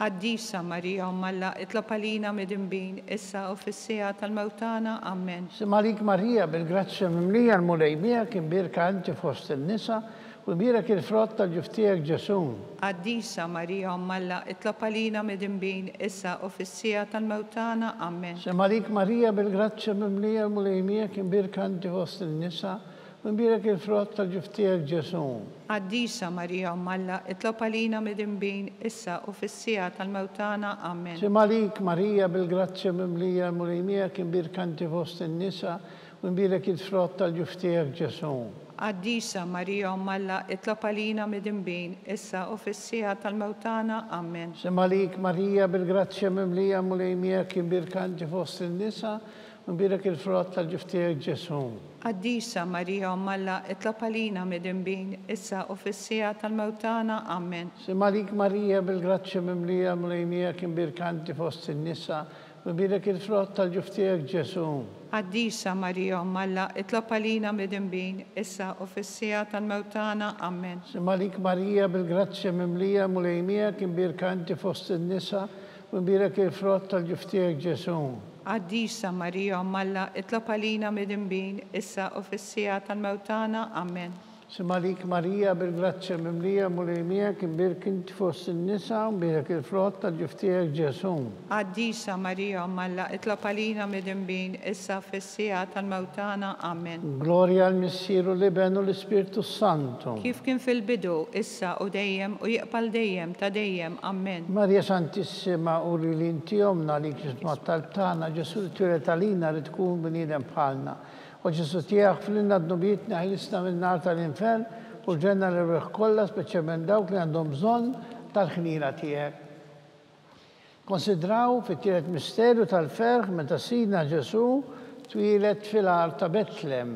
Qaddisa Marija Umm Alla, itlob għalina midinbin, issa u fis-sija tal-mewtana. Amen. Malik Marija bil-grazzja mimlija l-mulejnija kien birka anti fost in-nisa, ونبيرك الفرط tal-ġuftijek Ġesu. Qaddisa Marija Umm Alla, itlob għalina midinbin, issa u fis-sija tal-mewtana. Amen. Malik Marija bil-grazzja mimlija l-mulejnija kien birka anti fost in-nisa, ونبيرك الفرط tal-ġuftijek Ġesu. Qaddisa Marija Umm Alla, itlob għalina midinbin, issa u fis-sija tal-mewtana. Amen. Malik Marija bil-grazzja mimlija l-mulejnija kien birka anti fost in-nisa, ونبيرك الفرط tal-ġuftijek Ġesu. Qaddisa Marija Umm Alla, itlob għalina midinbin, issa u fis-sija tal-mewtana. Amen. Malik Marija bil-grazzja mimlija l-mulejnija kien birka anti fost in-nisa, ونبيرك الفرط tal-ġuftijek Ġesu. Qaddisa Marija Umm Alla, itlob għalina midinbin, issa u fis-sija tal-mewtana. Amen. Malik Marija bil-grazzja mimlija l-mulejnija kien birka anti fost in-nisa, ونبيرك الفرط tal-ġuftijek Ġesu. Qaddisa Marija Umm Alla, itlob għalina midinbin, issa u fis-sija tal-mewtana. Amen. Malik Marija bil-grazzja mimlija l-mulejnija kien birka anti fost in-nisa, ونبيرك الفرط tal-ġuftijek Ġesu. Qaddisa Marija Umm Alla, itlob għalina midinbin, issa u fis-sija tal-mewtana. Amen. Malik Marija bil-grazzja mimlija l-mulejnija kien birka anti fost in-nisa, ونبيرك الفرط tal-ġuftijek Ġesu. Qaddisa Marija Umm Alla, itlob għalina midinbin, issa fis-sija tal-mewtana. Amen. Gloria al-Missieru li benu l-Spiritu Santu. Kif kien fil-bidu, issa u dejjem, u jiqbal dejjem ta' dejjem. Amen. Maria Santissima, u li inti omna li kismat tal-tana, Ġesu twilet għalina li tkun bniedem bħalna. U Ġesu tijak fil-inna d-nubitna ħlisna minn nar tal-infern u ġenna l-reħ kolla speċjalment dawk li għandhom bżonn tal-ħnina tijak. Konsidraw fit-tielet misteru tal-ferħ meta sidna Ġesu twilet fil-art ta' Betlem.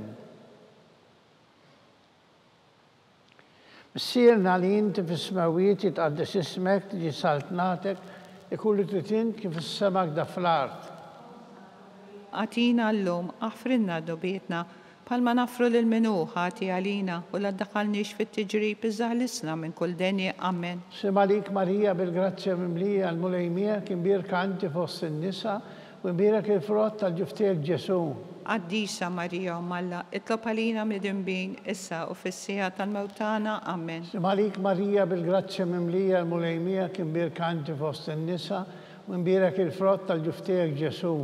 Missierna li inti fis-smawiet jitqaddis ismek tiġi saltnatek ikulli trid kif is-samak da fl-art. Għatina llum, aħfrinna dubietna, bħalma nafru lil-minuħa għati għalina u la ddaħħalniex fit-tiġrib iżżaħlisna minn kull denja. Amen. Malik Marija bil-grazzja mimlija l-mulejnija kien birka anti fost in-nisa, ونبيرك الفرط tal-ġuftijek Ġesu. Qaddisa Marija Umm Alla, itlob għalina midinbin, issa u fis-sija tal-mewtana. Amen. Malik Marija bil-grazzja mimlija l-mulejnija kien birka anti fost in-nisa, ونبيرك الفرط tal-ġuftijek Ġesu.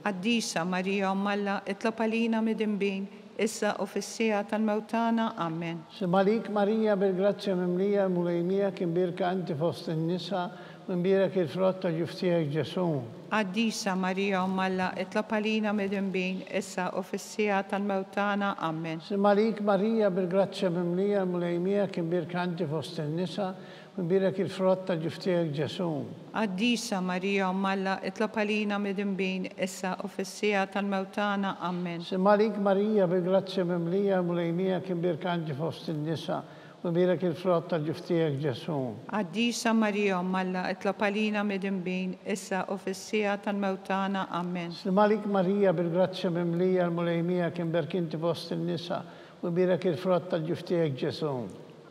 Qaddisa Marija Umm Alla, itlob għalina midinbin, issa u fis-sija tal-mewtana. Amen. Malik Marija bil-grazzja mimlija mulejmija kien birka anti fost in-nisa min birak il-frott tal-ġuftijek Ġesu. Qaddisa Marija Umm Alla, itlob għalina midinbin, issa u fis-sija tal-mewtana. Amen. Malik Marija bil-grazzja mimlija mulejmija kien birka anti fost in-nisa min birak il-frott tal-ġuftijek Ġesu. Qaddisa Marija Umm Alla, itlob għalina midinbin, issa u fis-sija tal-mewtana. Amen. Malik Marija bil-grazzja mimlija mulejmija kien birka anti fost in-nisa min birak il-frott tal-ġuftijek Ġesu. Qaddisa Marija Umm Alla, itlob għalina midinbin, issa u fis-sija tal-mewtana. Amen. Malik Marija bil-grazzja mimlija mulejmija kien birka anti fost in-nisa min birak il-frott tal-ġuftijek Ġesu.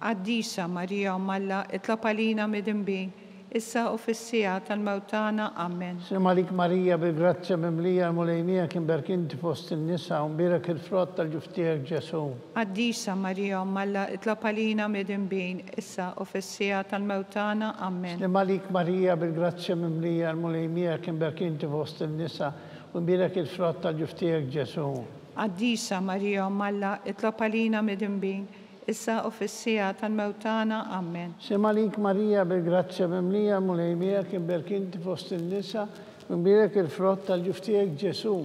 Qaddisa Marija Umm Alla, itlob għalina midinbin, issa u fis-sija tal-mewtana. Amen. Malik Marija bil-grazzja mimlija mulejmija kien birka anti fost in-nisa min birak il-frott tal-ġuftijek Ġesu. Qaddisa Marija Umm Alla, itlob għalina midinbin, issa u fis-sija tal-mewtana. Amen. Malik Marija bil-grazzja mimlija mulejmija kien birka anti fost in-nisa min birak il-frott tal-ġuftijek Ġesu. Qaddisa Marija Umm Alla, itlob għalina midinbin, issa u fis-sija tal-mewtana. Amen. Malik Marija bil-grazzja mimlija mulejmija kien birka anti fost in-nisa min birak il-frott tal-ġuftijek Ġesu.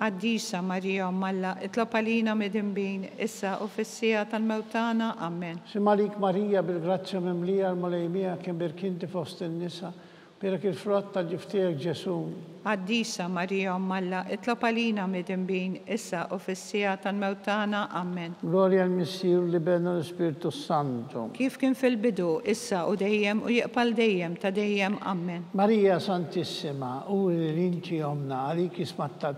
Qaddisa Marija Umm Alla, itlob għalina midinbin, issa u fis-sija tal-mewtana. Amen. Malik Marija bil-grazzja mimlija mulejmija kien birka anti fost in-nisa birak il-frott tal-ġuftijek Ġesu. Qaddisa Marija Umm Alla, itlob għalina midinbin, issa u fis-sija tal-mewtana. Amen. Gloria al-Missiju li bena l-Spiritu Santo. Kif kien fil-bidu, issa u dejjem u jiqbal dejjem ta' dejjem. Amen. Marija Santissima, uri li inti omna, għalik ismatta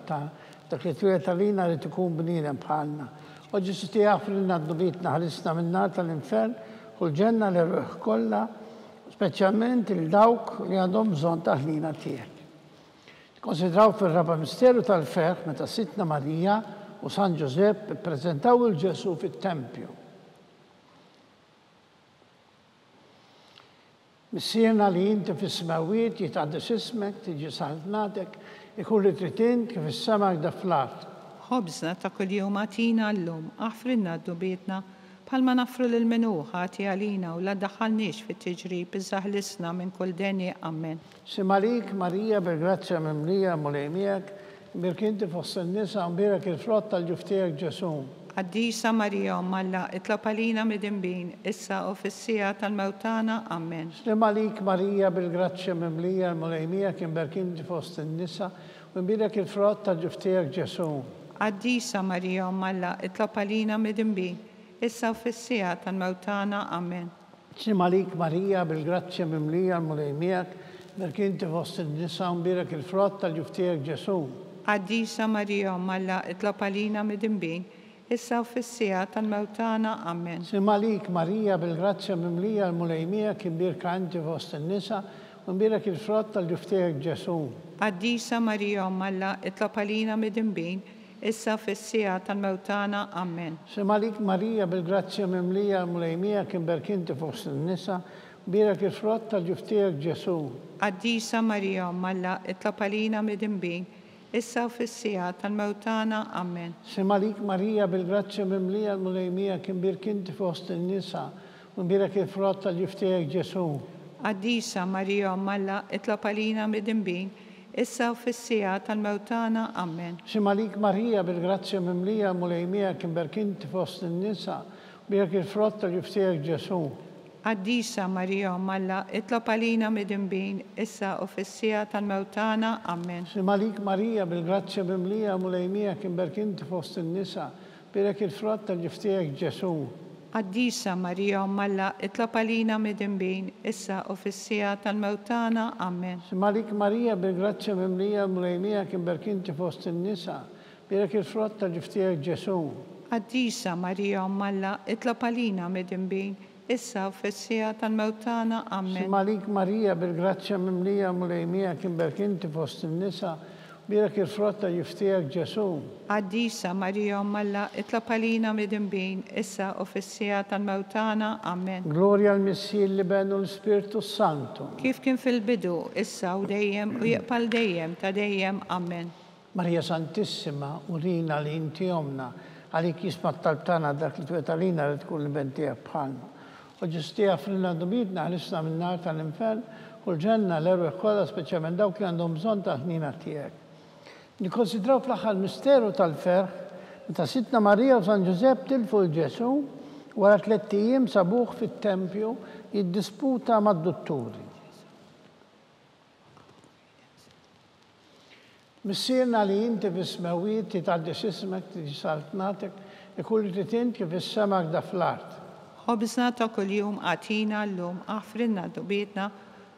dak li twiet għalina li tkun bnidem bħalna. Oġġi sisti għafrilna d-dubitna ħalisna minnar tal-infern u l-ġenna li ruħ kolla, speċjalment il-dawk li għandhom bżon taħlina tiegħek. Konsidraw fil-raba misteru tal-feħ meta sitna Marija u San Giuseppe prezentaw il-Ġesu fit-tempju. Missierna li inti fis-smawiet jitqaddis ismek, tiġi saltnatek, ikun li trid kif is-semak da fl-art. Ħobżna ta' kuljum għatina llum, aħfrilna d-dubietna, bħalma nafru l-menuħa għati għalina u la daħalniex fit-tiġrib iżaħlisna minn kull deni. Amen. Malik Marija bil-grazzja mimlija mulejmijak birka anti fost in-nisa min birak il-frott tal-ġuftijek Ġesu. Qaddisa Marija Umm Alla, itlob għalina midinbin, issa u fis-sija tal-mewtana. Amen. Malik Marija bil-grazzja mimlija mulejmijak birka anti fost in-nisa min birak il-frott tal-ġuftijek Ġesu. Qaddisa Marija Umm Alla, itlob għalina midinbin, issa u fis-sija tal-mewtana. Amen. Malik Marija bil-grazzja mimlija mulejmijak birka anti fost in-nisa min birak il-frott tal-ġuftijek Ġesu. Qaddisa Marija Umm Alla, itlob għalina midinbin, issa u fis-sija tal-mewtana. Amen. Malik Marija bil-grazzja mimlija mulejmijak birka anti fost in-nisa min birak il-frott tal-ġuftijek Ġesu. Qaddisa Marija Umm Alla, itlob għalina midinbin, issa fis-sija tal-mewtana. Amen. Malik Marija bil-grazzja mimlija mulejmijak birka anti fost in-nisa birak il-frott tal-ġuftijek Ġesu. Qaddisa Marija Umm Alla, itlob għalina midinbin, issa u fis-sija tal-mewtana. Amen. Malik Marija bil-grazzja mimlija mulejmijak birka anti fost in-nisa min birak il-frott tal-ġuftijek Ġesu. Qaddisa Marija Umm Alla, itlob għalina midinbin, issa u fis-sija tal-mewtana. Amen. Malik Marija bil-grazzja mimlija mulejmijak birka anti fost in-nisa birak il-frott tal-ġuftijek Ġesu. Qaddisa Marija Umm Alla, itlob għalina midinbin, issa u fis-sija tal-mewtana. Amen. Malik Marija bil-grazzja mimlija mulejmijak birka anti fost in-nisa birak il-frott tal-ġuftijek Ġesu. Qaddisa Marija Umm Alla, itlob għalina midinbin, issa u fis-sija tal-mewtana. Amen. Malik Marija bil-grazzja mimlija mulejmijak birka anti fost in-nisa birak il-frott tal-ġuftijek Ġesu. Qaddisa Marija Umm Alla, itlob għalina midinbin, issa u fis-sija tal-mewtana. Amen. Malik Marija bil-grazzja mimlija mulejmijak birka anti fost in-nisa birak il-frott tal-ġuftijek Ġesu. Qaddisa Marija Umm Alla, itlob għalina midinbin, issa u fis-sija tal-mewtana. Amen. Gloria al-Missiju li bena l-Spiritu Santo. Kif kien fil-bidu, issa u dejjem u jiqbal dejjem ta' dejjem. Amen. Marija Santissima, urina li inti jomna, għalik jisma talbtana dak li twetalina li tkun l-bentija bħalna. U ġustija frinna dubidna għalisna minn nar tal-infern u l-ġenna l-erwe kolla speċjalment dawk li għandhom bżon ta' ħnina tiegħek. Nikkonsidraw fl-aħħar misteru tal-ferħ meta Sitna Marija u San Ġusepp tilfu l-Ġesu wara 3 ijiem sabuh fit-tempju jiddisputa mad-dutturi. Missirna li inti fis-smawiet titgħaddi ismek tisaltnatek ikulli trid kif is-semak da fl-art. Ħobżna ta' kuljum għatina llum aħfrinna dubietna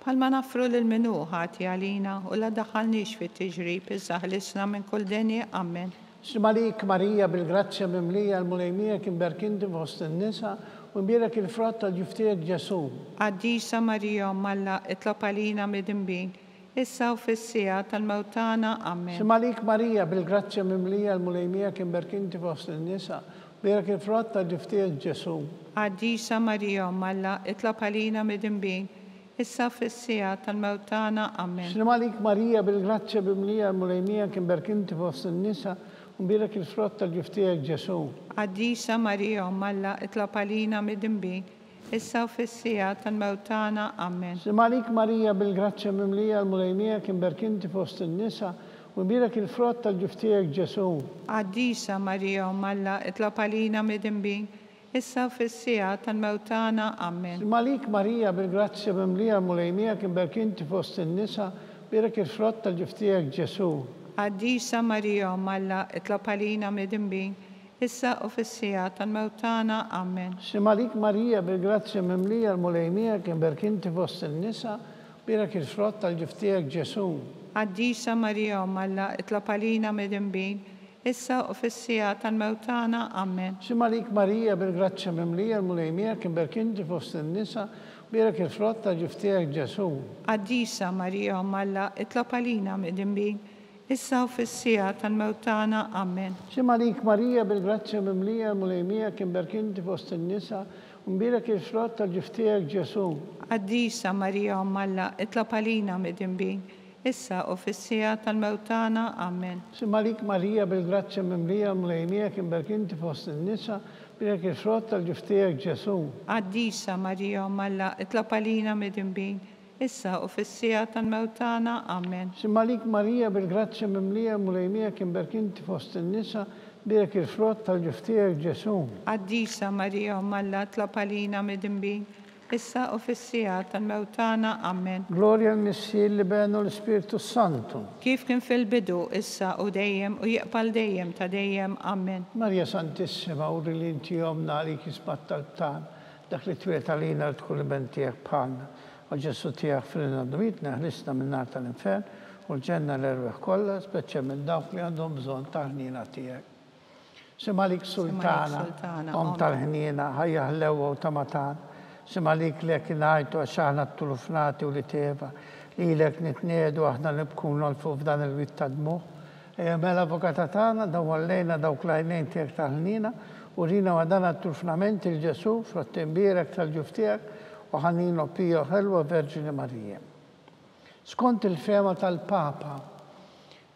bħalma nafru lil minu ħati għalina u la daħalniex fit-tiġrib iżda ħlisna minn kull denja ammen. Malik Marija bil-grazzja mimlija l-mulejmija kien berkinti fost in-nisa u mbierek il-frott tal-ġuftijek Ġesu. Għaddisa Marija Malla itlob għalina mid-imbin issa u fis-sija tal-mewtana ammen. Malik Marija bil-grazzja mimlija l-mulejmija kien berkinti fost in-nisa mbierek il-frott tal-ġuftijek Ġesu. Għaddisa Marija Malla itlob għalina mid-imbin issa fis-sija tal-mewtana ammen. Malik Marija bil-grazzja mimlija l-mulejmija kien berkinti fost in-nisa mbierek il-frott tal-ġuftijek Ġesu. Għaddisa Marija Malla itlob għalina mid-imbin issa u fis-sija tal-mewtana ammen. Malik Marija bil-grazzja mimlija l-mulejmija kien berkinti fost in-nisa u mbierek il-frott tal-ġuftijek Ġesu. Għaddisa Marija Malla itlob għalina mid-imbin issa u fis-sija tal-mewtana ammen. Malik Marija bil-grazzja mimlija l-mulejmija kien berkinti fost in-nisa mbierek il-frott tal-ġuftijek Ġesu. Għaddisa Marija Malla itlob għalina mid-imbin issa u fis-sija tal-mewtana ammen. Malik Marija bil-grazzja mimlija l-mulejmija kien berkinti fost in-nisa mbierek il-frott tal-ġuftijek Ġesu. Għaddisa Marija Malla itlob għalina mid-imbin issa u fis-sija tal-mewtana ammen. Malik Marija bil-grazzja mimlija l-mulejmija kien berkinti fost in-nisa mbierek il-frott tal-ġuftijek Ġesu. Għaddisa Marija Malla itlob għalina mid-imbin issa u fis-sija tal-mewtana ammen. Malik Marija bil-grazzja mimlija l-mulejmija kien berkinti fost in-nisa mbierek il-frott tal-ġuftijek Ġesu. Għaddisa Marija Malla itlob għalina mid-imbin issa u fis-sija tal-mewtana ammen. Malik Marija bil-grazzja mimlija l-mulejmija kien berkinti fost in-nisa mbierek il-frott tal-ġuftijek Ġesu. Għaddisa Marija Malla itlob għalina mid-imbin issa u fis-sija tal-mewtana ammen. Malik Marija bil-grazzja mimlija l-mulejmija kien berkinti fost in-nisa mbierek il-frott tal-ġuftijek Ġesu. Għaddisa Marija Malla itlob għalina mid-imbin issa u fis-sija tal-mewtana ammen. Glorja l-Missier li benu l-Spiritu Santu. Kif kien fil-bidu issa u dejjem u jiqbal dejjem ta' dejjem ammen. Marija Santissima uri li inti jomna għalik jismat tal-btan dak li twetalina li tkun l-bentijek bħalna. U Ġesu tiegħek frinna dubitna ħlisna minn nar tal-infern u l-ġenna l-erweħ kollha speċjalment dawk li għandhom bżonn ta' ħnina tiegħek. Malik Sultana, om tal-ħnina, ħajja ħlewa u tamatan. Malik li jekk ngħidu għax aħna t-tulufnati u li teva li lek nitniedu aħna nibku nolfu f'dan il-witt ta' dmuħ. Mela avukata tagħna dawwallejna dawk l-għajnejn tiegħek tal-ħnina u rina wadana t-tulufnament il-Ġesu frott-imbierek tal-ġuftijek u ħannino Pio Ħelwa Verġini Marija. Skont il-fema tal-Papa,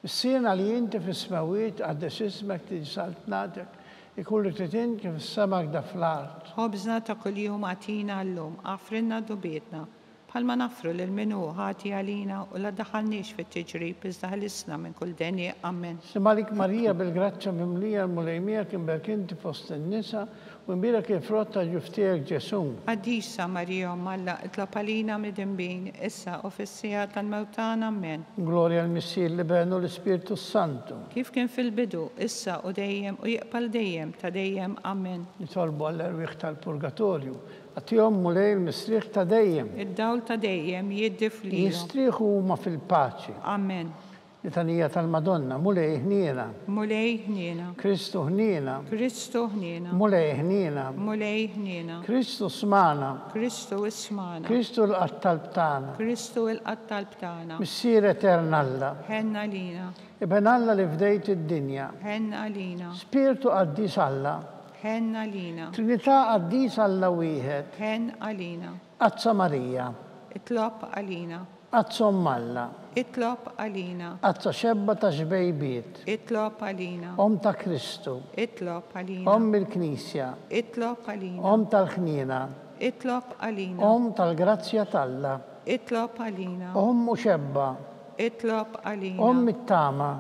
s-sina li jinti fis-smawiet għaddes ismek tiġi saltnatek ikulli trid kif is-semak da fl-art. Ħobżna ta' kuljum għatina llum aħfrinna dubietna bħalma nafru lil minu ħati għalina u la daħalniex fit-tiġrib iżda ħlisna minn kull denja ammen. Malik Marija bil-grazzja mimlija l-mulejmija kien berkinti fost in-nisa u mbierek il-frott tal-ġuftijek Ġesu. Għaddisa Marija Malla itlob għalina mid-imbin issa u fis-sija tal-mewtana ammen. Glorja l-Missier li benu l-Spiritu Santu. Kif kien fil-bidu issa u dejjem u jiqbal dejjem ta' dejjem ammen. Nitolbu għall-erwieħ tal-purgatorju għatihom mulej l-mistrieħ ta' dejjem. Id-dawl ta' dejjem jiddifli. Jistrieħu huma fil-paċi. Amen. Litanija tal-Madonna, mulej ħniena. Mulej ħniena. Kristu ħniena. Kristu ħniena. Mulej ħniena. Mulej ħniena. Kristu smana. Kristu ismana. Kristu l-qattal btana. Kristu l-qattal btana. Missier eternalla. Ħenna lina. Ibn Alla li fdejt id-dinja. Ħenna lina. Spiritu qaddis Alla. Ħenna lina. Trinità qaddis Alla wieħed. Ħen għalina. Azza Marija. Itlob għalina. Azzom Alla. Itlob għalina. Għazza xebba ta' xbejbiet. Itlob għalina. Ta' Kristu. Itlob għalina. Il-Knisja. Itlob għalina. Tal-ħnina. Itlob għalina. Tal-grazzja talla. Itlob għalina. U xebba. Itlob għalina. It-tama.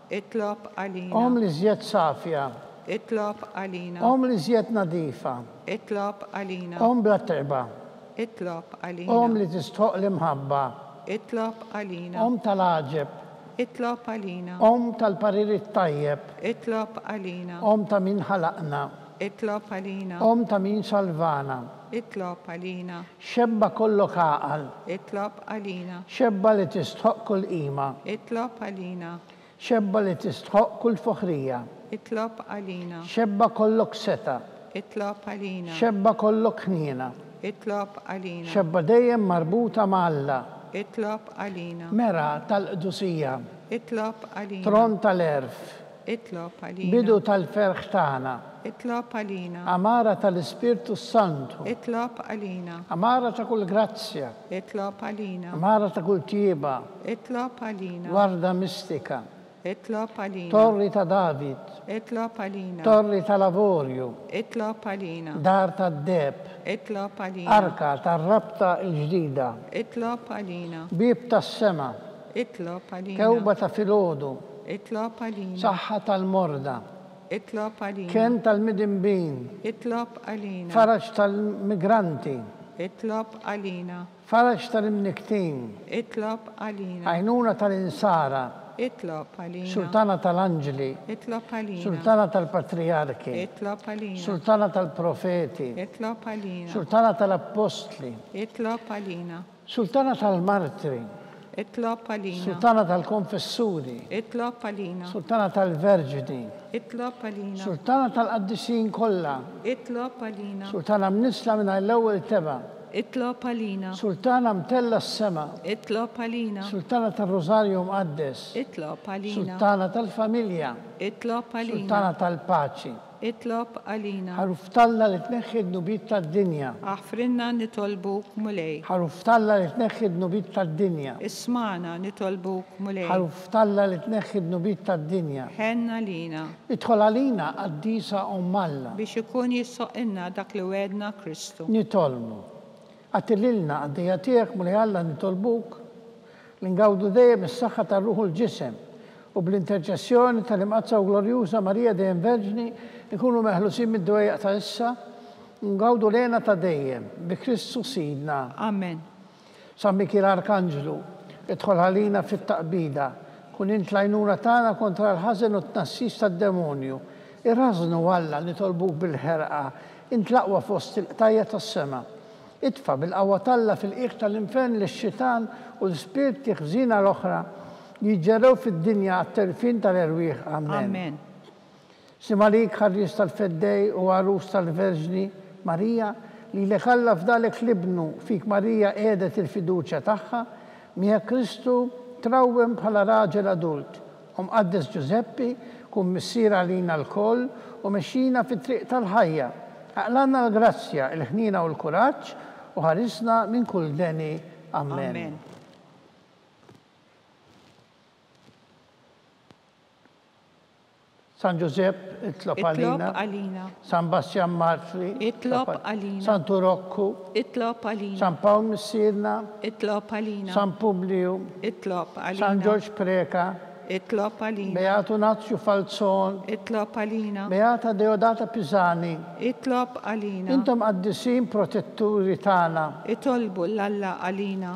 Itlob għalina. Li żjed safja. Itlob għalina. Li żjed nadifa. Itlob għalina. Bla terba. Itlob għalina. Li tistħoq l-imħabba. Itlob għalina. Tal-aġeb. Itlob għalina. Tal-pariri tajjeb. Itlob għalina. Ta' min ħalaqna. Itlob għalina. Ta' min salvana. Itlob għalina. Xebba kollok għaqal. Itlob għalina. Xebba li tistħoq kull qima. Itlob għalina. Xebba li tistħoq kull foħrija. Itlob għalina. Xebba kollok seta. Itlob għalina. Xebba kollok ħnina. Itlob għalina. Xebba dejjem marbuta ma' Alla. Itlob għalina. Mera tal-qdusija. Itlob għalina. Tron tal-erf. Itlob għalina. Bidu tal-ferħ tagħna. Itlob għalina. Amara tal-Ispirtu Santu. Itlob għalina. Amara ta' kull grazzja. Itlob għalina. Amara ta' kull tieba. Itlob għalina. Warda mistika. Itlob għalina. Torri ta' David. Itlob għalina. Torri ta' Lavorju. Itlob għalina. Dar ta' Deb. Itlob għalina. Arka ta' rabta il-ġdida. Itlob għalina. Bib ta' sema. Itlob għalina. Kewba ta' filodu. Itlob għalina. Saħħa tal-morda. Itlob għalina. Ken tal-midinbin. Itlob għalina. Faraġ tal-migranti. Itlob għalina. Faraġ tal-imniktin. Itlob għalina. Għajnuna tal-insara. Itlob għalina. Sultana tal-anġli. Itlob għalina. Sultana tal-patriarki. Itlob għalina. Sultana tal-profeti. Itlob għalina. Sultana tal-apostli. Itlob għalina. Sultana tal-martri. Itlob għalina. Sultana tal-konfessuri. Itlob għalina. Sultana tal-verġini. Itlob għalina. Sultana tal-qaddisin kollha. Itlob għalina. Sultana mnisla minn l-ewwel teba. Itlob għalina. Sultana mtella s-sema. Itlob għalina. Sultana tal-Rosarju mqaddes. Itlob għalina. Sultana tal-familja. Itlob għalina. Sultana tal-paċi. Itlob għalina. Ħaruftalla li tneħħi d-nubit tad-dinja. Aħfrinna nitolbuk mulej. Ħaruftalla li tneħħi d-nubit tad-dinja. Ismana nitolbuk mulej. Ħaruftalla li tneħħi d-nubit tad-dinja. Ħenna lina. Idħol għalina għaddisa Alla. Biex ikun jissoqinna dak li wedna Kristu. Nitolmu. Għatililna għaddija tiegħek mulej Alla nitolbuk li ngawdu dejjem is-saħħa tar-ruħu l-ġisem u bl-interċessjoni tal-imqazza u glorjuża Marija dejjem Verġni ikunu meħlusin mid-dwejjaq ta' issa, ngawdu lejna ta' dejjem, bi Kristu Sidna. Amen. San Mikil Arkanġlu, idħol ħalina fit-taqbida, kun intlajnuna tagħna kontra l-ħażen u t-nassis tad-demonju. Irrażnu Alla nitolbuk bil-ħerqa, intlaqwa fost il-qtajja tas-sema. Idfa bil-qawwa talla fil-qiegħ tal-infern lix-xitan u l-ispirti ħżina l-oħra jiġġerew fid-dinja għat-terfin tal-erwieħ. Amen. Simalik ħarris tal-feddej u għarus tal-Verġni Marija li l-ħalla f'dalek libnu fik Marija edet il-fiduċa tagħha mija Kristu trawwem bħala raġel adult. Mqaddes Giuseppi kun missier għalina l-koll u mexxina fit-triq tal-ħajja. Aqlanna l-grazzja, il-ħnina u l-kuraġġ u ħarisna minn kull deni. Amen. San Giuseppe, itlob għalina. San Bastian Martri, itlob għalina. San Turokku, itlob għalina. San Paul Missirna, itlob għalina. San Publiu, itlob għalina. San George Preka, itlob għalina. Beato Nazio Falzon, itlob għalina. Beata Deodata Pisani, itlob għalina. Intom għaddisin protetturi tana. Itolbu l-Alla għalina.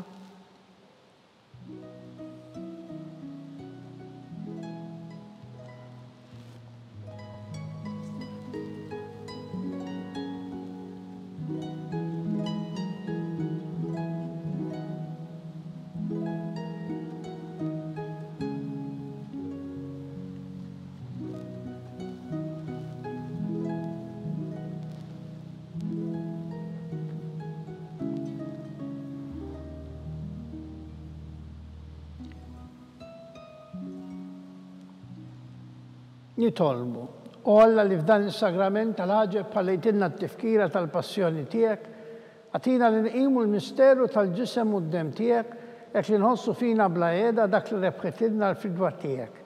Nitolbu. U Alla li f'dan il-sagrament tal-ħaġeb bħalejtinna t-tifkira tal-passjoni tiegħek, għatina li nqimu l-misteru tal-ġisem u d-dem tiegħek Ek li nħossu fina bla jeda dak li rebħetilna l-fidwa tiegħek.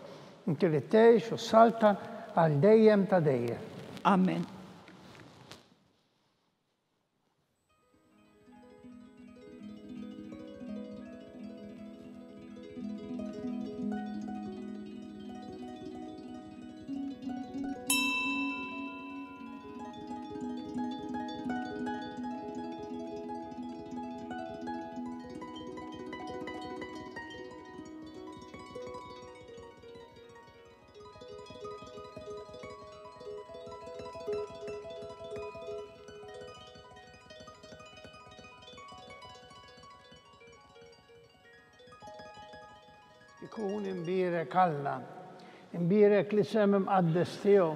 Inti li tgħix u salta għal dejjem ta' dejjem. Amen. Ikun imbirek Alla, imbirek li sem imqaddes tiegħu,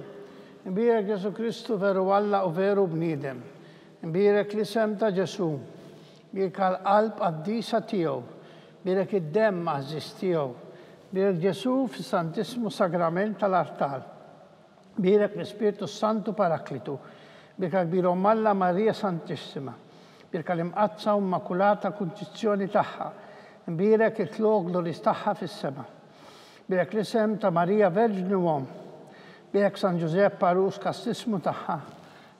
imbirek Ġesu Kristu veru Alla u veru bniedem, imbirek li sem ta' Ġesu, imbirek għal-qalb qaddisa tiegħu, imbirek id-demm għażiż tiegħu, imbirek Ġesu fis-Santissimu Sagrament tal-Artal, imbirek l-Ispiritu Santu Paraklitu, imbirek għal-Birom Alla Marija Santissima, imbirek għal-imqazza u immakulata kunċizzjoni tagħha, imbirek it-tlog gloris tagħha fis-sema. Imbirek l-isem ta' Marija Verġni Uom. Imbirek San Giuseppe Arus kastismu tagħha.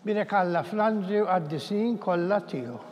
Imbirek Alla fl-anġli u qaddisin kollha tiegħu.